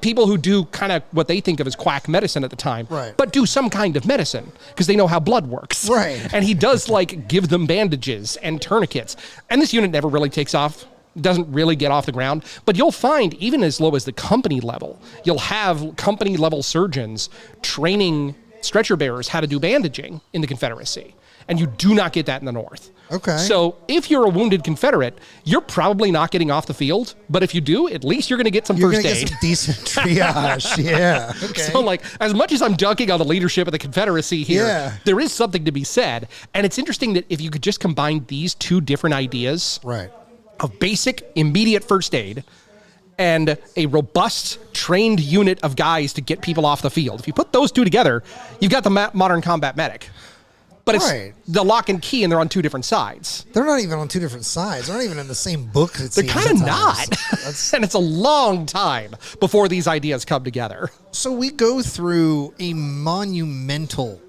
people who do kind of what they think of as quack medicine at the time, right, but do some kind of medicine because they know how blood works. Right. And he does like give them bandages and tourniquets. And this unit never really takes off. Doesn't really get off the ground, but you'll find even as low as the company level, you'll have company level surgeons training stretcher bearers how to do bandaging in the Confederacy. And you do not get that in the North. Okay. So if you're a wounded Confederate, you're probably not getting off the field, but if you do, at least you're going to get some first aid. You're going to get some decent triage. Yeah. Okay. So like, as much as I'm dunking on the leadership of the Confederacy here, there is something to be said. And it's interesting that if you could just combine these two different ideas, right, of basic, immediate first aid and a robust, trained unit of guys to get people off the field. If you put those two together, you've got the modern combat medic. But it's the lock and key, and they're on two different sides. They're not even on two different sides. They're not even in the same book. They're kind of not. And it's a long time before these ideas come together. So we go through a monumental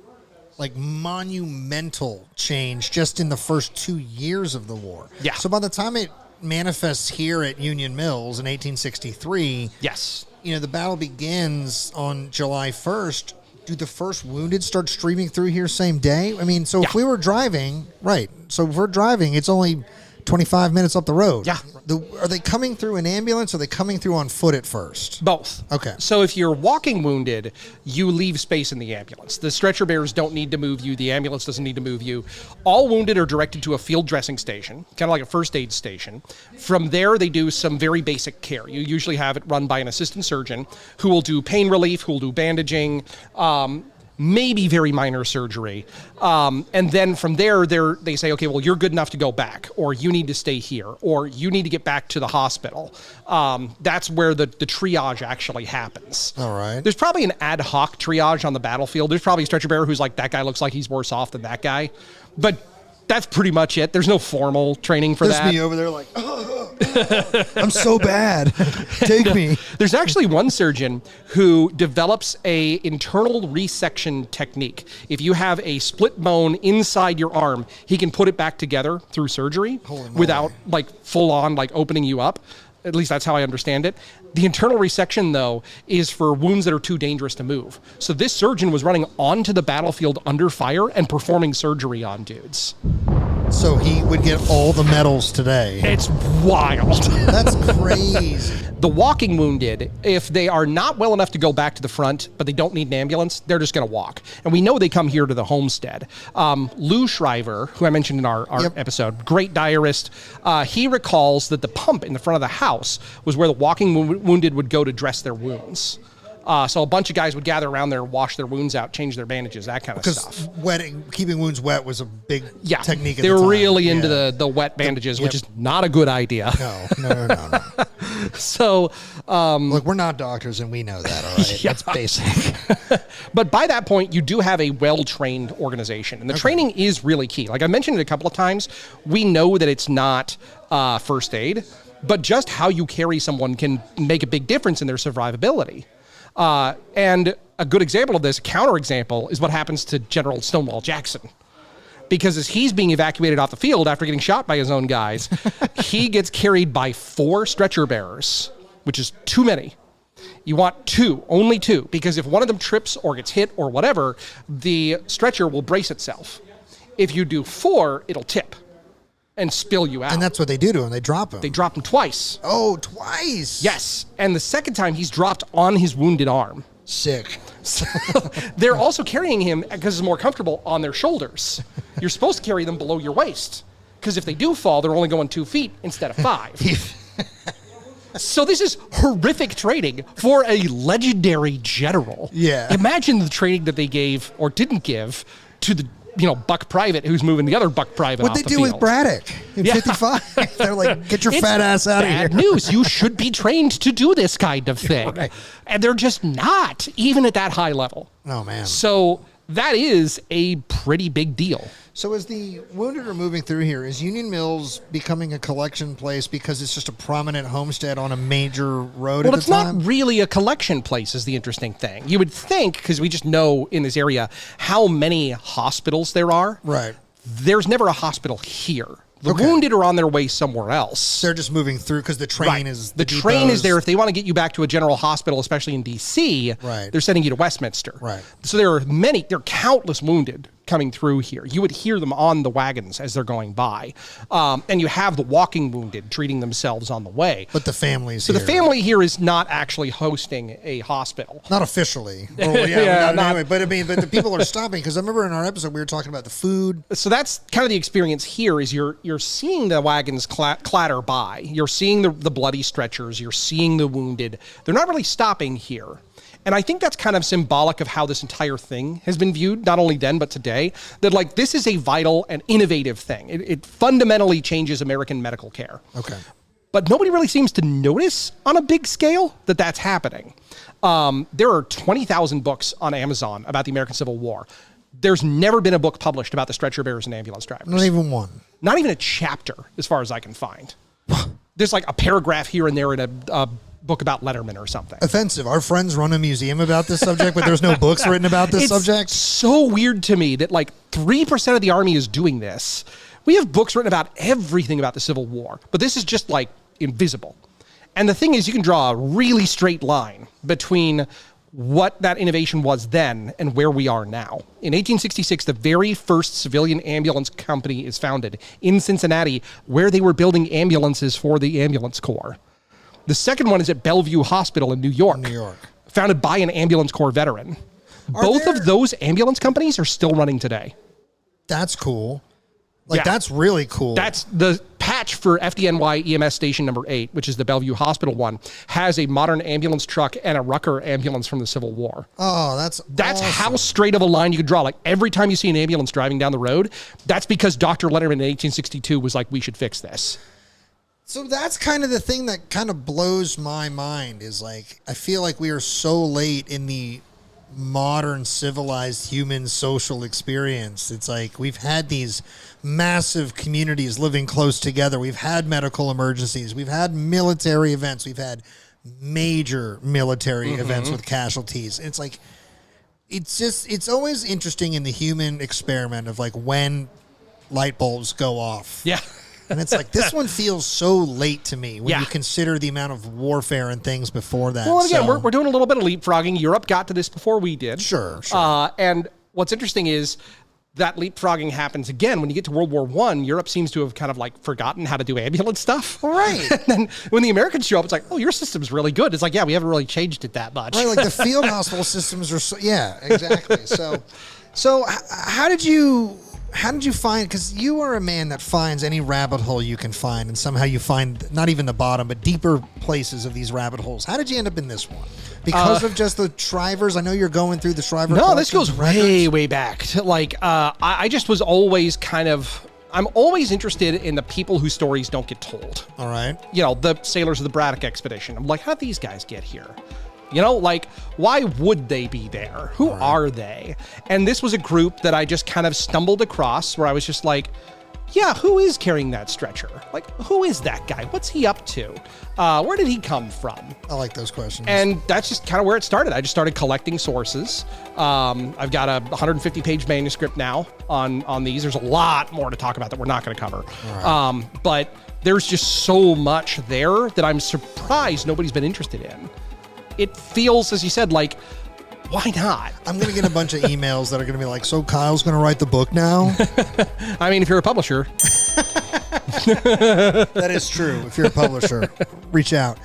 change just in the first 2 years of the war. Yeah. So by the time it manifests here at Union Mills in 1863, yes, the battle begins on July 1st. Do the first wounded start streaming through here same day? I mean, so if we were driving, so if we're driving, it's only 25 minutes up the road. Yeah. Are they coming through an ambulance or are they coming through on foot at first? Both. Okay. So if you're walking wounded, you leave space in the ambulance. The stretcher bearers don't need to move you. The ambulance doesn't need to move you. All wounded are directed to a field dressing station, kind of like a first aid station. From there, they do some very basic care. You usually have it run by an assistant surgeon who will do pain relief, who will do bandaging, maybe very minor surgery. And then from there, they say, okay, well, you're good enough to go back, or you need to stay here, or you need to get back to the hospital. That's where the triage actually happens. All right. There's probably an ad hoc triage on the battlefield. There's probably a stretcher bearer who's like, that guy looks like he's worse off than that guy. But that's pretty much it. There's no formal training for that. There's me over there like, I'm so bad. Take me. There's actually one surgeon who develops a internal resection technique. If you have a split bone inside your arm, he can put it back together through surgery without like full on like opening you up. At least that's how I understand it. The internal resection, though, is for wounds that are too dangerous to move. So this surgeon was running onto the battlefield under fire and performing surgery on dudes. So he would get all the medals today. It's wild. That's crazy. The walking wounded, if they are not well enough to go back to the front, but they don't need an ambulance, they're just going to walk. And we know they come here to the homestead. Lou Shriver, who I mentioned in our episode, great diarist, he recalls that the pump in the front of the house was where the walking wounded would go to dress their wounds. So a bunch of guys would gather around there, wash their wounds out, change their bandages, that kind of stuff. Because keeping wounds wet was a big technique at the time. They were really into the wet bandages, which is not a good idea. No. So, look, we're not doctors and we know that, all right? That's basic. But by that point, you do have a well-trained organization. And the training is really key. Like I mentioned it a couple of times, we know that it's not first aid, but just how you carry someone can make a big difference in their survivability. And a good example of this, a counterexample, is what happens to General Stonewall Jackson. Because as he's being evacuated off the field after getting shot by his own guys, he gets carried by 4 stretcher bearers, which is too many. You want 2, only 2, because if one of them trips or gets hit or whatever, the stretcher will brace itself. If you do 4, it'll tip and spill you out. And that's what they do to him. They drop him. They drop him twice. Oh, twice? Yes. And the second time, he's dropped on his wounded arm. Sick. So they're also carrying him, because it's more comfortable, on their shoulders. You're supposed to carry them below your waist, because if they do fall, they're only going 2 feet instead of 5. So this is horrific training for a legendary general. Yeah. Imagine the training that they gave or didn't give to the buck private who's moving the other buck private What off they the do field. with Braddock in 55. They're like, get your fat ass out of here. Bad news. You should be trained to do this kind of thing. Right. And they're just not, even at that high level. Oh, man. So that is a pretty big deal. So as the wounded are moving through here, is Union Mills becoming a collection place because it's just a prominent homestead on a major road Well, at it's the time? not really a collection place is the interesting thing. You would think, because we just know in this area how many hospitals there are. Right. There's never a hospital here. The Okay. wounded are on their way somewhere else. They're just moving through because the train Right. is... The train is there. If they want to get you back to a general hospital, especially in D.C., Right. they're sending you to Westminster. Right. So there are countless wounded coming through here. You would hear them on the wagons as they're going by. And you have the walking wounded treating themselves on the way. But the family's So here. the family here is not actually hosting a hospital. Not officially. Well, anyway, but the people are stopping because I remember in our episode we were talking about the food. So that's kind of the experience here is you're seeing the wagons clatter by. You're seeing the bloody stretchers. You're seeing the wounded. They're not really stopping here. And I think that's kind of symbolic of how this entire thing has been viewed, not only then, but today, that like this is a vital and innovative thing. It fundamentally changes American medical care. Okay. But nobody really seems to notice on a big scale that that's happening. There are 20,000 books on Amazon about the American Civil War. There's never been a book published about the stretcher bearers and ambulance drivers. Not even one. Not even a chapter, as far as I can find. There's like a paragraph here and there in a book about Letterman or something. Offensive. Our friends run a museum about this subject, but there's no books written about this subject. It's so weird to me that like 3% of the Army is doing this. We have books written about everything about the Civil War, but this is just like invisible. And the thing is, you can draw a really straight line between what that innovation was then and where we are now. In 1866, the very first civilian ambulance company is founded in Cincinnati, where they were building ambulances for the ambulance corps. The second one is at Bellevue Hospital in New York. Founded by an ambulance corps veteran. Both of those ambulance companies are still running today. That's cool. That's really cool. That's the patch for FDNY EMS station number 8, which is the Bellevue Hospital one, has a modern ambulance truck and a Rucker ambulance from the Civil War. Oh, that's awesome. How straight of a line you could draw. Like every time you see an ambulance driving down the road, that's because Dr. Letterman in 1862 was like, we should fix this. So that's kind of the thing that kind of blows my mind is like, I feel like we are so late in the modern civilized human social experience. It's like we've had these massive communities living close together. We've had medical emergencies. We've had military events. We've had major military events with casualties. It's like, it's always interesting in the human experiment of like when light bulbs go off. Yeah. And it's like, this one feels so late to me when you consider the amount of warfare and things before that. Well, again, we're doing a little bit of leapfrogging. Europe got to this before we did. Sure. And what's interesting is that leapfrogging happens again when you get to World War I. Europe seems to have kind of like forgotten how to do ambulance stuff. Right. And then when the Americans show up, it's like, oh, your system's really good. It's like, yeah, we haven't really changed it that much. Right, like the field hospital systems are so, yeah, exactly. So how did you find, because you are a man that finds any rabbit hole you can find, and somehow you find not even the bottom, but deeper places of these rabbit holes. How did you end up in this one? Because of just the Shrivers? I know you're going through the Shriver. No, this goes way back. To like, I just was always I'm always interested in the people whose stories don't get told. All right. You know, the sailors of the Braddock expedition. I'm like, how did these guys get here? You know, like, why would they be there? Who are they? And this was a group that I just kind of stumbled across where I was just like, yeah, who is carrying that stretcher? Like, who is that guy? What's he up to? Where did he come from? I like those questions. And that's just kind of where it started. I just started collecting sources. I've got a 150-page manuscript now on these. There's a lot more to talk about that we're not going to cover. Right. But there's just so much there that I'm surprised nobody's been interested in. It feels, as you said, like, why not? I'm going to get a bunch of emails that are going to be like, so Kyle's going to write the book now? I mean, if you're a publisher. That is true. If you're a publisher, reach out.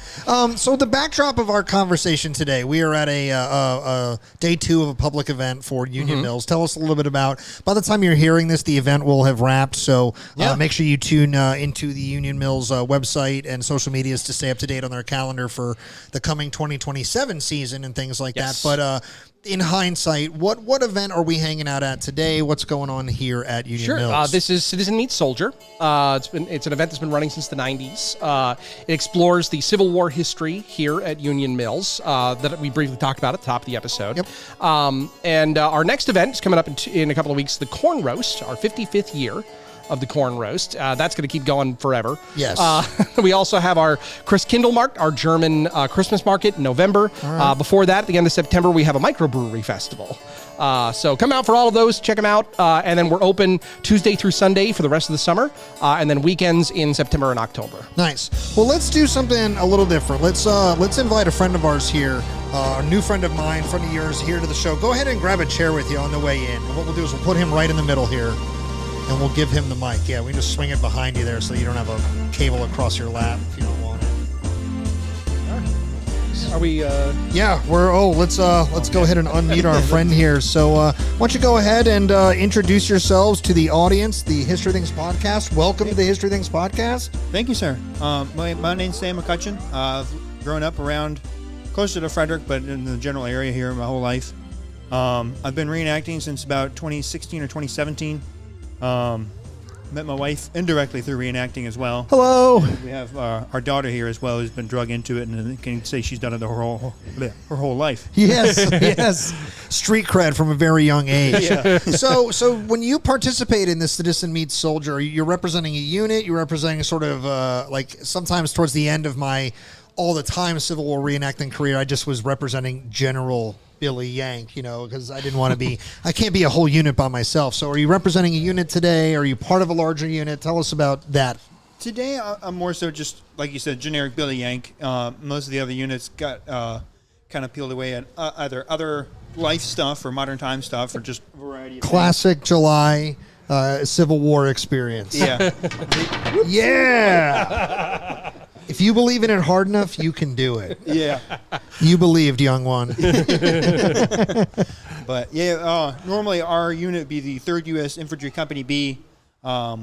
So the backdrop of our conversation today, we are at a day 2 of a public event for Union Mills. Tell us a little bit about, by the time you're hearing this, the event will have wrapped. So make sure you tune into the Union Mills website and social medias to stay up to date on their calendar for the coming 2027 season and things like that. But in hindsight, what event are we hanging out at today? What's going on here at Union Mills? This is Citizen Meets Soldier. It's an event that's been running since the 90s. It explores the Civil War history here at Union Mills that we briefly talked about at the top of the episode. Yep. And our next event is coming up in a couple of weeks, the Corn Roast, our 55th year of the Corn Roast. That's going to keep going forever. Yes. We also have our Christkindlmarkt, our German Christmas market in November. Right. Before that, at the end of September, we have a microbrewery festival. So come out for all of those, check them out. And then we're open Tuesday through Sunday for the rest of the summer, and then weekends in September and October. Nice. Well, let's do something a little different. Let's invite a friend of ours here, a new friend of mine, friend of yours, here to the show. Go ahead and grab a chair with you on the way in. And what we'll do is we'll put him right in the middle here, and we'll give him the mic. Yeah, we can just swing it behind you there so you don't have a cable across your lap if you don't want it. Are we? Yeah, let's go ahead and unmute our friend here. So why don't you go ahead and introduce yourselves to the audience, the History Things Podcast. Welcome to the History Things Podcast. Thank you, sir. My name's Sam McCutcheon. I've grown up around closer to Frederick, but in the general area here my whole life. I've been reenacting since about 2016 or 2017. Met my wife indirectly through reenacting as well. Hello. We have our daughter here as well, who's been drug into it, and can say she's done it her whole life. Yes, yes. Street cred from a very young age. Yeah. So when you participate in this Citizen Meets Soldier, you're representing a unit. You're representing sort of like sometimes towards the end of my all the time Civil War reenacting career, I just was representing General Billy Yank, because I didn't want to be, I can't be a whole unit by myself. So are you representing a unit today? Are you part of a larger unit? Tell us about that. Today, I'm more so just, like you said, generic Billy Yank. Most of the other units got kind of peeled away at either other life stuff or modern time stuff or just a variety of Classic things. July Civil War experience. Yeah. Yeah. If you believe in it hard enough, you can do it. Yeah. You believed, young one. But yeah, normally our unit would be the 3rd U.S. Infantry Company B. Our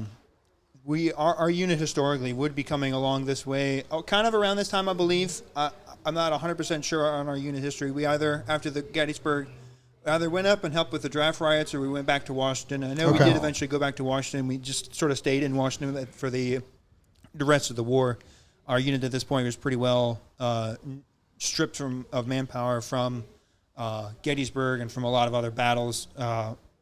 unit historically would be coming along this way, kind of around this time, I believe. I'm not 100% sure on our unit history. We either, after the Gettysburg, either went up and helped with the draft riots or we went back to Washington. I know we did eventually go back to Washington. We just sort of stayed in Washington for the rest of the war. Our unit at this point was pretty well stripped of manpower from Gettysburg and from a lot of other battles.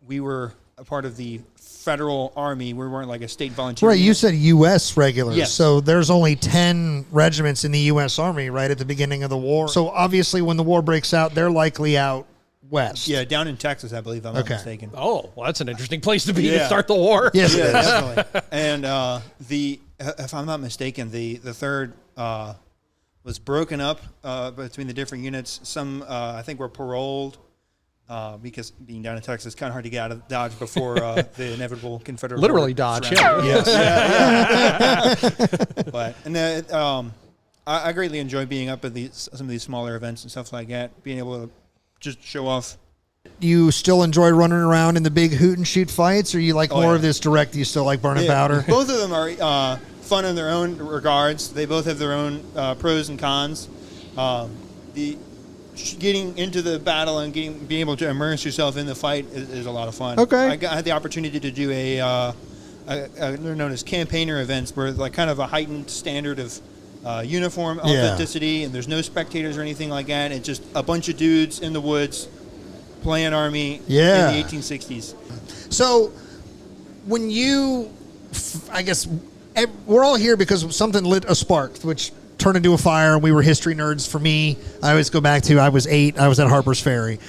We were a part of the Federal Army. We weren't like a state volunteer. Right, unit. you said U.S. regulars. Yes. So there's only 10 regiments in the U.S. Army right at the beginning of the war. So obviously when the war breaks out, they're likely out west. Yeah, down in Texas, I believe, if I'm not mistaken. Oh, well, that's an interesting place to be to Yeah. start the war. Yes, it Yeah, is. definitely. And if I'm not mistaken, the 3rd was broken up between the different units. Some, I think, were paroled because being down in Texas, it's kind of hard to get out of Dodge before the inevitable Confederate Literally war Dodge, surrounded. yeah. Yes. Yeah. But I greatly enjoy being up at some of these smaller events and stuff like that, being able to just show off. You still enjoy running around in the big hoot and shoot fights, or you like more of this direct? You still like burning powder? Both of them are fun in their own regards. They both have their own pros and cons. Getting into the battle and being able to immerse yourself in the fight is a lot of fun. Okay. I had the opportunity to do they're known as campaigner events, where like kind of a heightened standard of uniform authenticity, and there's no spectators or anything like that. It's just a bunch of dudes in the woods playing army in the 1860s. So when I guess we're all here because something lit a spark, which turned into a fire. We were history nerds. For me, I always go back to, I was 8. I was at Harper's Ferry.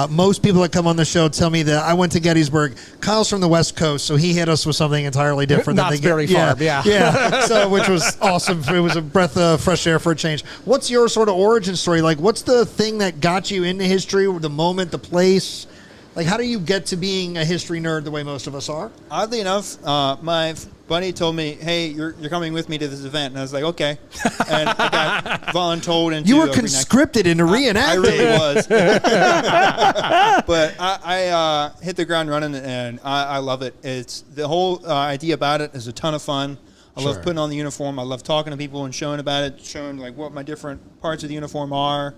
Most people that come on the show tell me that I went to Gettysburg. Kyle's from the West Coast, so he hit us with something entirely different. Not very far, yeah. Yeah, so which was awesome. It was a breath of fresh air for a change. What's your sort of origin story? Like, what's the thing that got you into history, the moment, the place? Like, how do you get to being a history nerd the way most of us are? Oddly enough, my buddy told me, "Hey, you're coming with me to this event," and I was like, "Okay." And I got voluntold into. You were conscripted into reenacting. I really was. But I hit the ground running, and I love it. It's the whole idea about it is a ton of fun. I love putting on the uniform. I love talking to people and showing about it, showing like what my different parts of the uniform are.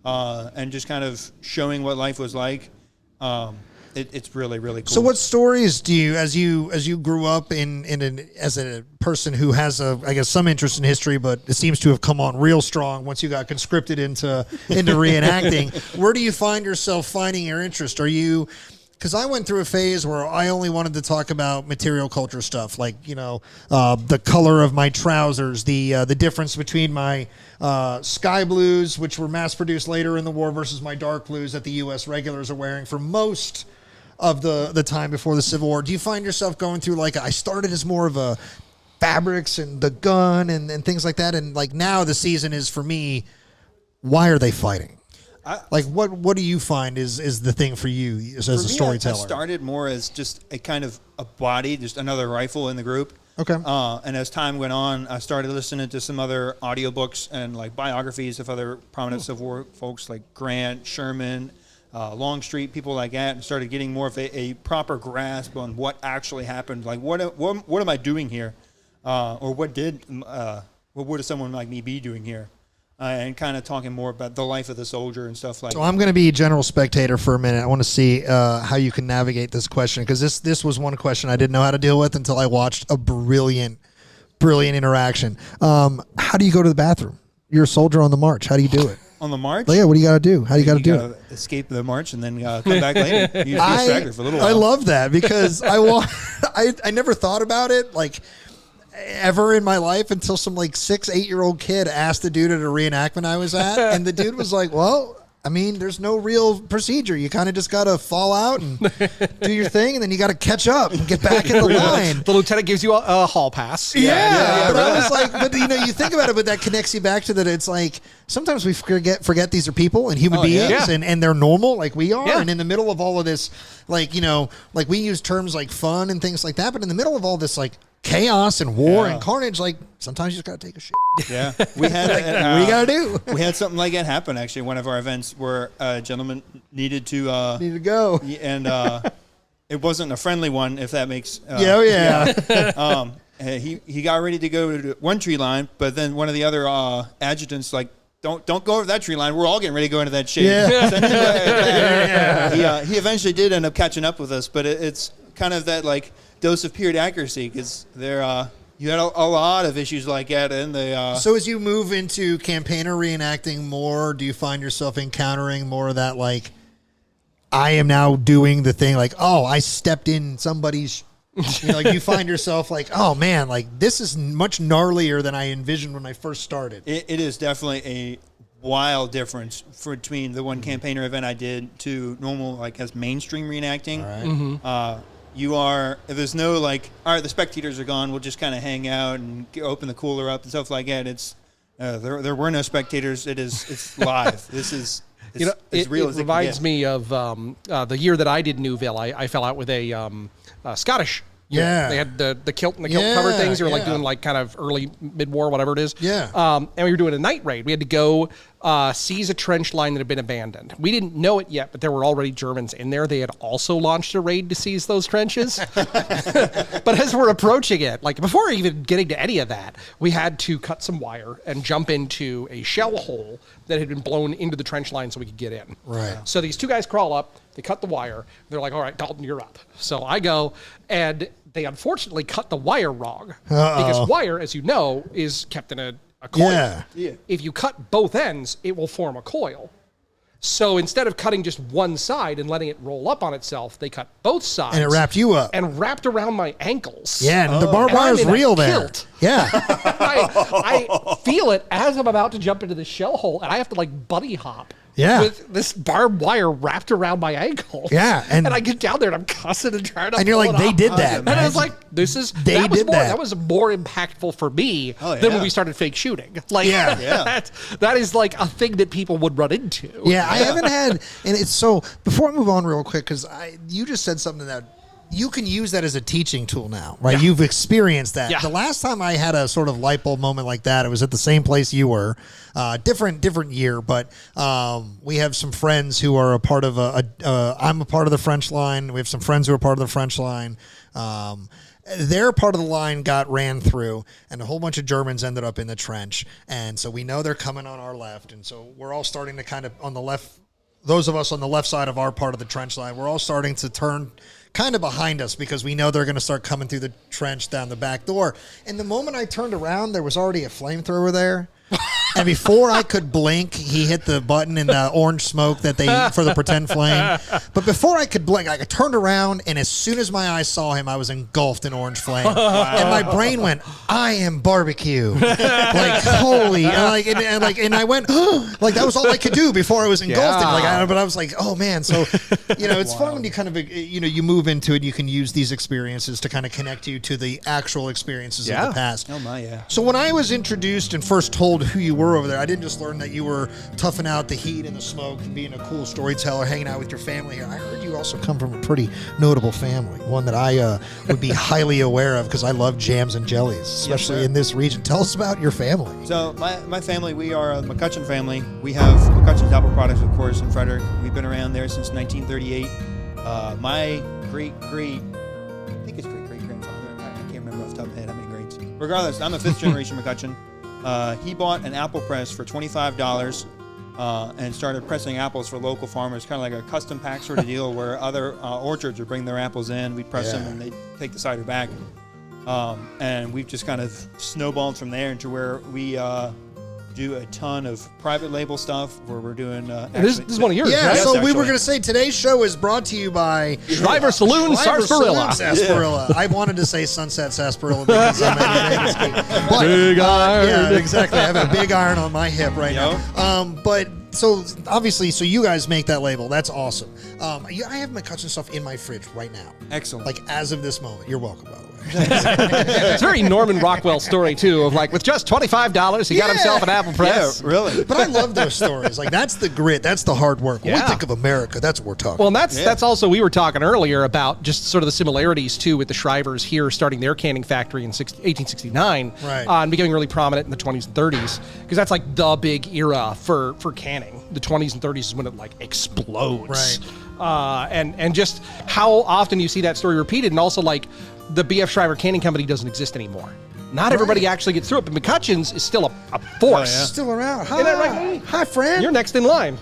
and just kind of showing what life was like. It's really, really cool. So what stories do you, as you grew up as a person who has I guess some interest in history, but it seems to have come on real strong once you got conscripted into reenacting, where do you find yourself finding your interest? Are you, because I went through a phase where I only wanted to talk about material culture stuff, like, the color of my trousers, the difference between my sky blues, which were mass produced later in the war, versus my dark blues that the U.S. regulars are wearing for most of the time before the Civil War. Do you find yourself going through, like, I started as more of a fabrics and the gun and things like that, and like now the season is for me, why are they fighting? What do you find is the thing for you as a storyteller? I started more as just a kind of a body, just another rifle in the group. Okay. And as time went on, I started listening to some other audiobooks and like biographies of other prominent Civil War folks like Grant, Sherman, Longstreet, people like that, and started getting more of a proper grasp on what actually happened. Like, what am I doing here? Or what would someone like me be doing here? And kind of talking more about the life of the soldier and stuff like that. So I'm going to be general spectator for a minute. I want to see how you can navigate this question, because this was one question I didn't know how to deal with until I watched a brilliant interaction. How do you go to the bathroom? You're a soldier on the march. How do you do it? On the march? Yeah, what do you got to do? How do you got to do it? Escape the march and then come back later. Use the distractor for a little while. I love that, because I never thought about it like ever in my life until some like 6-8-year-old kid asked the dude at a reenactment I was at, and the dude was like, well, I mean, there's no real procedure. You kind of just got to fall out and do your thing, and then you got to catch up and get back in the line. The lieutenant gives you a hall pass. Yeah, but I was like, but you think about it, but that connects you back to that. It's like sometimes we forget these are people and human beings, and they're normal like we are. Yeah. And in the middle of all of this, like we use terms like fun and things like that, but in the middle of all this like chaos and war and carnage, like sometimes you just gotta take a shit. Yeah, we had what do you gotta do? We had something like that happen actually. One of our events where a gentleman needed to go, and it wasn't a friendly one, if that makes he got ready to go to one tree line, but then one of the other adjutants like, Don't go over that tree line. We're all getting ready to go into that shade. Yeah. He eventually did end up catching up with us, but it's kind of that like dose of period accuracy, because you had a lot of issues like that in the. So as you move into campaigner reenacting more, do you find yourself encountering more of that like, I am now doing the thing like, oh, I stepped in somebody's. Like you find yourself like, oh man, like this is much gnarlier than I envisioned when I first started. It is definitely a wild difference between the one campaigner event I did to normal, like as mainstream reenacting. All right. Mm-hmm. There's no like, all right, the spectators are gone, we'll just kind of hang out and open the cooler up and stuff like that. It's there were no spectators. It's live. This is. It reminds me of the year that I did Newville. I fell out with a Scottish. Yeah. They had the kilt and the kilt cover things. They were like doing like kind of early mid-war, whatever it is. Yeah. And we were doing a night raid. We had to go seize a trench line that had been abandoned. We didn't know it yet, but there were already Germans in there. They had also launched a raid to seize those trenches. But as we're approaching it, like before even getting to any of that, we had to cut some wire and jump into a shell hole that had been blown into the trench line so we could get in. Right. So these two guys crawl up, they cut the wire. They're like, all right, Dalton, you're up. So I go, and they unfortunately cut the wire wrong. Because wire, as you know, is kept in a coil. Yeah. If you cut both ends, it will form a coil. So instead of cutting just one side and letting it roll up on itself, they cut both sides. And it wrapped you up. And wrapped around my ankles. Yeah, and the barbed wire is real there. Kilt. Yeah. I feel it as I'm about to jump into the shell hole, and I have to like buddy hop. Yeah. With this barbed wire wrapped around my ankle. Yeah. And I get down there and I'm cussing and trying to. And you're like, they did that. And I was like, that was more impactful for me than when we started fake shooting. Like, that is like a thing that people would run into. Yeah, I haven't had, and it's so, before I move on real quick, because you just said something that you can use that as a teaching tool now, right? Yeah. You've experienced that. Yeah. The last time I had a sort of light bulb moment like that, it was at the same place you were, different year, but we have some friends who are a part of I'm a part of the French line. We have some friends who are part of the French line. their part of the line got ran through, and a whole bunch of Germans ended up in the trench. And so we know they're coming on our left. And so we're all starting to kind of on the left, those of us on the left side of our part of the trench line, we're all starting to turn kind of behind us because we know they're going to start coming through the trench down the back door. And the moment I turned around, there was already a flamethrower there. And before I could blink, he hit the button in the orange smoke that they for the pretend flame. But before I could blink, I turned around, and as soon as my eyes saw him, I was engulfed in orange flame. And my brain went, "I am barbecue!" Like holy, and I went, like that was all I could do before I was engulfed. Yeah. But I was like, oh man. So it's fun when you kind of you move into it. You can use these experiences to kind of connect you to the actual experiences of the past. Oh my, yeah. So when I was introduced and first told who you were over there, I didn't just learn that you were toughing out the heat and the smoke and being a cool storyteller, hanging out with your family here. I heard you also come from a pretty notable family, one that I would be highly aware of because I love jams and jellies, especially in this region. Tell us about your family. So my family, we are a McCutcheon family. We have McCutcheon's Apple Products, of course, in Frederick. We've been around there since 1938. My I think it's great-great-grandfather. I can't remember off the top of my head how many grades. Regardless, I'm a fifth generation McCutcheon. He bought an apple press for $25 and started pressing apples for local farmers, kind of like a custom pack sort of deal where other orchards would bring their apples in, we'd press them, and they'd take the cider back. And we've just kind of snowballed from there into where we do a ton of private label stuff where we're doing... This is one of yours, Yeah, right? so Yes, we were actually. going to say today's show is brought to you by Shriver Saloon, Sarsaparilla. Sarsaparilla. I wanted to say Sunset Sarsaparilla because I'm a Big iron. Yeah, exactly. I have a big iron on my hip right Yo. now. But so obviously, so you guys make that label. That's awesome. I have McCutcheon stuff in my fridge right now. Excellent. Like as of this moment. You're welcome, by the way. It's very Norman Rockwell story, too, of like, with just $25, he got himself an apple press. Yeah, really. But I love those stories. Like that's the grit. That's the hard work. When we Yeah. think of America, that's what we're talking. Well, and that's also, we were talking earlier about just sort of the similarities, too, with the Shrivers here starting their canning factory in 1869 Right. And becoming really prominent in the 20s and 30s, because that's like the big era for canning. The 20s and 30s is when it like explodes. Right. And just how often you see that story repeated, and also like the B.F. Shriver Canning Company doesn't exist anymore. Not everybody actually gets through it, but McCutcheon's is still a force. Oh, yeah. Still around. Hi. Isn't that right, Lee? Hi, friend. You're next in line.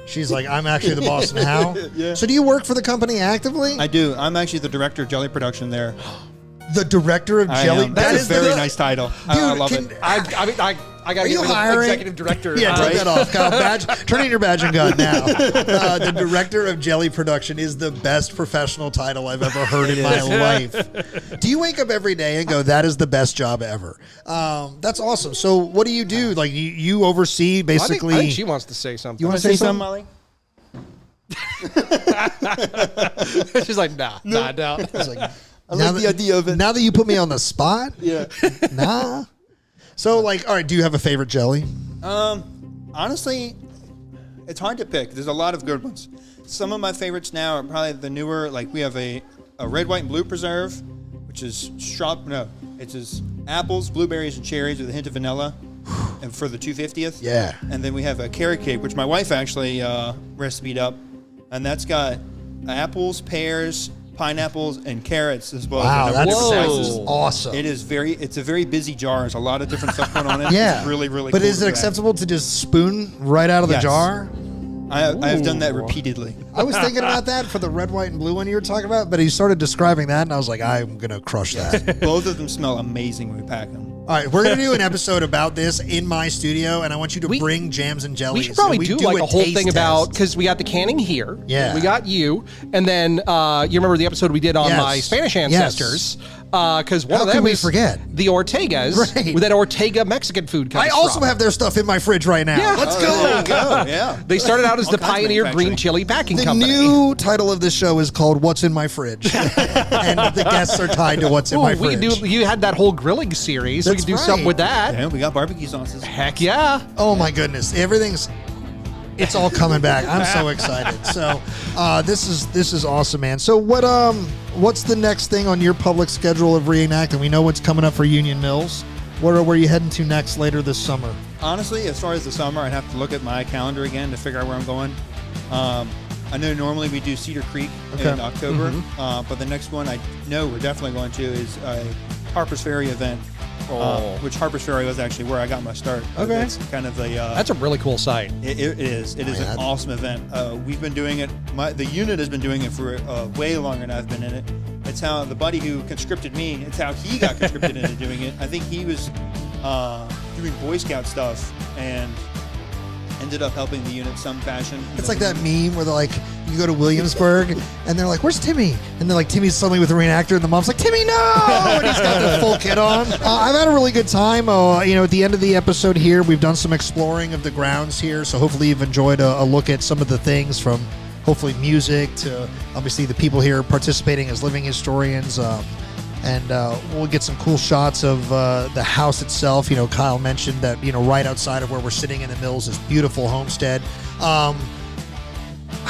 She's like, I'm actually the boss now. So do you work for the company actively? I do. I'm actually the director of jelly production there. The director of I jelly. am. That's a very nice title. I love can- it. I got to you get rid of hiring? executive director. Yeah, take that off, Kyle. Turn in your badge and gun now. The director of jelly production is the best professional title I've ever heard in my life. Do you wake up every day and go, "That is the best job ever"? That's awesome. So, what do you do? Like, you oversee basically. I think she wants to say something. You Want to say something, Molly? She's like, nah. It's like, I like the idea of it. Now that you put me on the spot, Yeah. nah. So, like, all right. Do you have a favorite jelly? Honestly, it's hard to pick. There's a lot of good ones. Some of my favorites now are probably the newer. Like we have a red, white, and blue preserve, which is it's just apples, blueberries, and cherries with a hint of vanilla, and for the 250th. Yeah. And then we have a carrot cake, which my wife actually recipe'd up, and that's got apples, pears, pineapples, and carrots as well. Wow, as a number of that's different sizes. awesome. It's a very busy jar. There's a lot of different stuff going on in it. Yeah. It's really, really But cool is to it try. acceptable to just spoon right out of the Yes. jar? I've done that repeatedly. I was thinking about that for the red, white, and blue one you were talking about, but he started describing that, and I was like, I'm going to crush that. Both of them smell amazing when we pack them. All right, we're going to do an episode about this in my studio, and I want you to bring jams and jellies. We should probably and do like a whole taste thing about, test. because we got the canning here. Yeah. We got you. And then you remember the episode we did on Yes. my Spanish ancestors? Because one How of them could we is forget? the Ortegas, Right. with that Ortega Mexican food comes I also from. have their stuff in my fridge right now. Yeah. Let's Oh, go. there you go. Yeah. They started out as All the kinds of Pioneer manufacturing. Green Chili Packing The Company. new title of this show is called "What's in My Fridge," and the guests are tied to what's in my Ooh, we fridge. could do. You had that whole grilling series. We That's could do right. something with that. Yeah, we got barbecue sauces. Heck yeah. Oh my goodness, it's all coming back. I'm so excited. So this is awesome, man. So what's the next thing on your public schedule of reenacting? We know what's coming up for Union Mills. Where are you heading to next later this summer? Honestly, as far as the summer, I'd have to look at my calendar again to figure out where I'm going. I know normally we do Cedar Creek in October, but the next one I know we're definitely going to is a Harper's Ferry event, which Harper's Ferry was actually where I got my start. Okay. It's kind of the... That's a really cool site. It is. It is an awesome event. We've been doing it. The unit has been doing it for way longer than I've been in it. It's how the buddy who conscripted me, it's how he got conscripted into doing it. I think he was doing Boy Scout stuff and ended up helping the unit some fashion. It's like that meme where they're like, you go to Williamsburg and they're like, where's Timmy? And they're like, Timmy's suddenly with a reenactor, and the mom's like, Timmy, no! And he's got the full kit on. I've had a really good time. At the end of the episode here, we've done some exploring of the grounds here, so hopefully you've enjoyed a look at some of the things from hopefully music to obviously the people here participating as living historians. And we'll get some cool shots of the house itself. Kyle mentioned that, right outside of where we're sitting in the mills, this beautiful homestead. I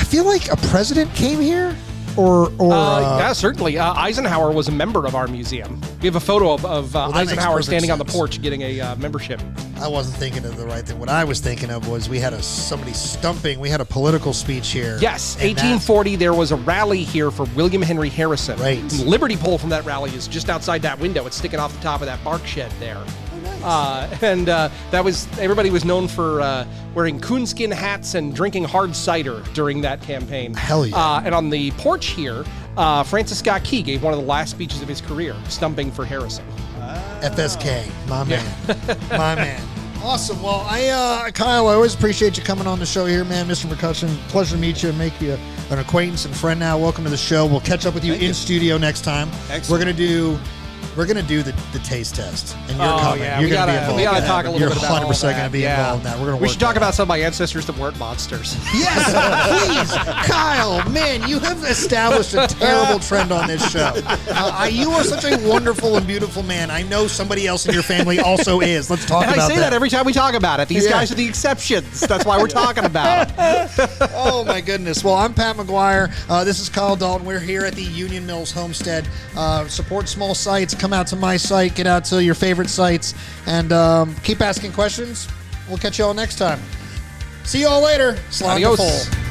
feel like a president came here, yeah, certainly. Eisenhower was a member of our museum. We have a photo of Eisenhower standing on the porch getting a membership. I wasn't thinking of the right thing. What I was thinking of was we had somebody stumping. We had a political speech here. Yes, 1840, there was a rally here for William Henry Harrison. Right. And the Liberty Pole from that rally is just outside that window. It's sticking off the top of that bark shed there. Everybody was known for wearing coonskin hats and drinking hard cider during that campaign. Hell yeah. And on the porch here, Francis Scott Key gave one of the last speeches of his career, stumping for Harrison. FSK, my man. My man. Awesome. Well, Kyle, I always appreciate you coming on the show here, man. Mr. McCutcheon, pleasure to meet you and make you an acquaintance and friend now. Welcome to the show. We'll catch up with you in studio next time. Excellent. We're gonna do the taste test, and you're coming. Yeah, you're gonna be involved. We gotta talk a little bit about all You're 100% that. gonna be involved in that. We're gonna. We should talk about some of my ancestors that weren't monsters. Yes, please, Kyle. Man, you have established a terrible trend on this show. You are such a wonderful and beautiful man. I know somebody else in your family also is. Let's talk And about I say that every time we talk about it. These guys are the exceptions. That's why we're talking about it. Oh my goodness. Well, I'm Pat McGuire. This is Kyle Dalton. We're here at the Union Mills Homestead. Support small sites. Come out to my site. Get out to your favorite sites and keep asking questions. We'll catch you all next time. See you all later. Slán go Adios. fóill.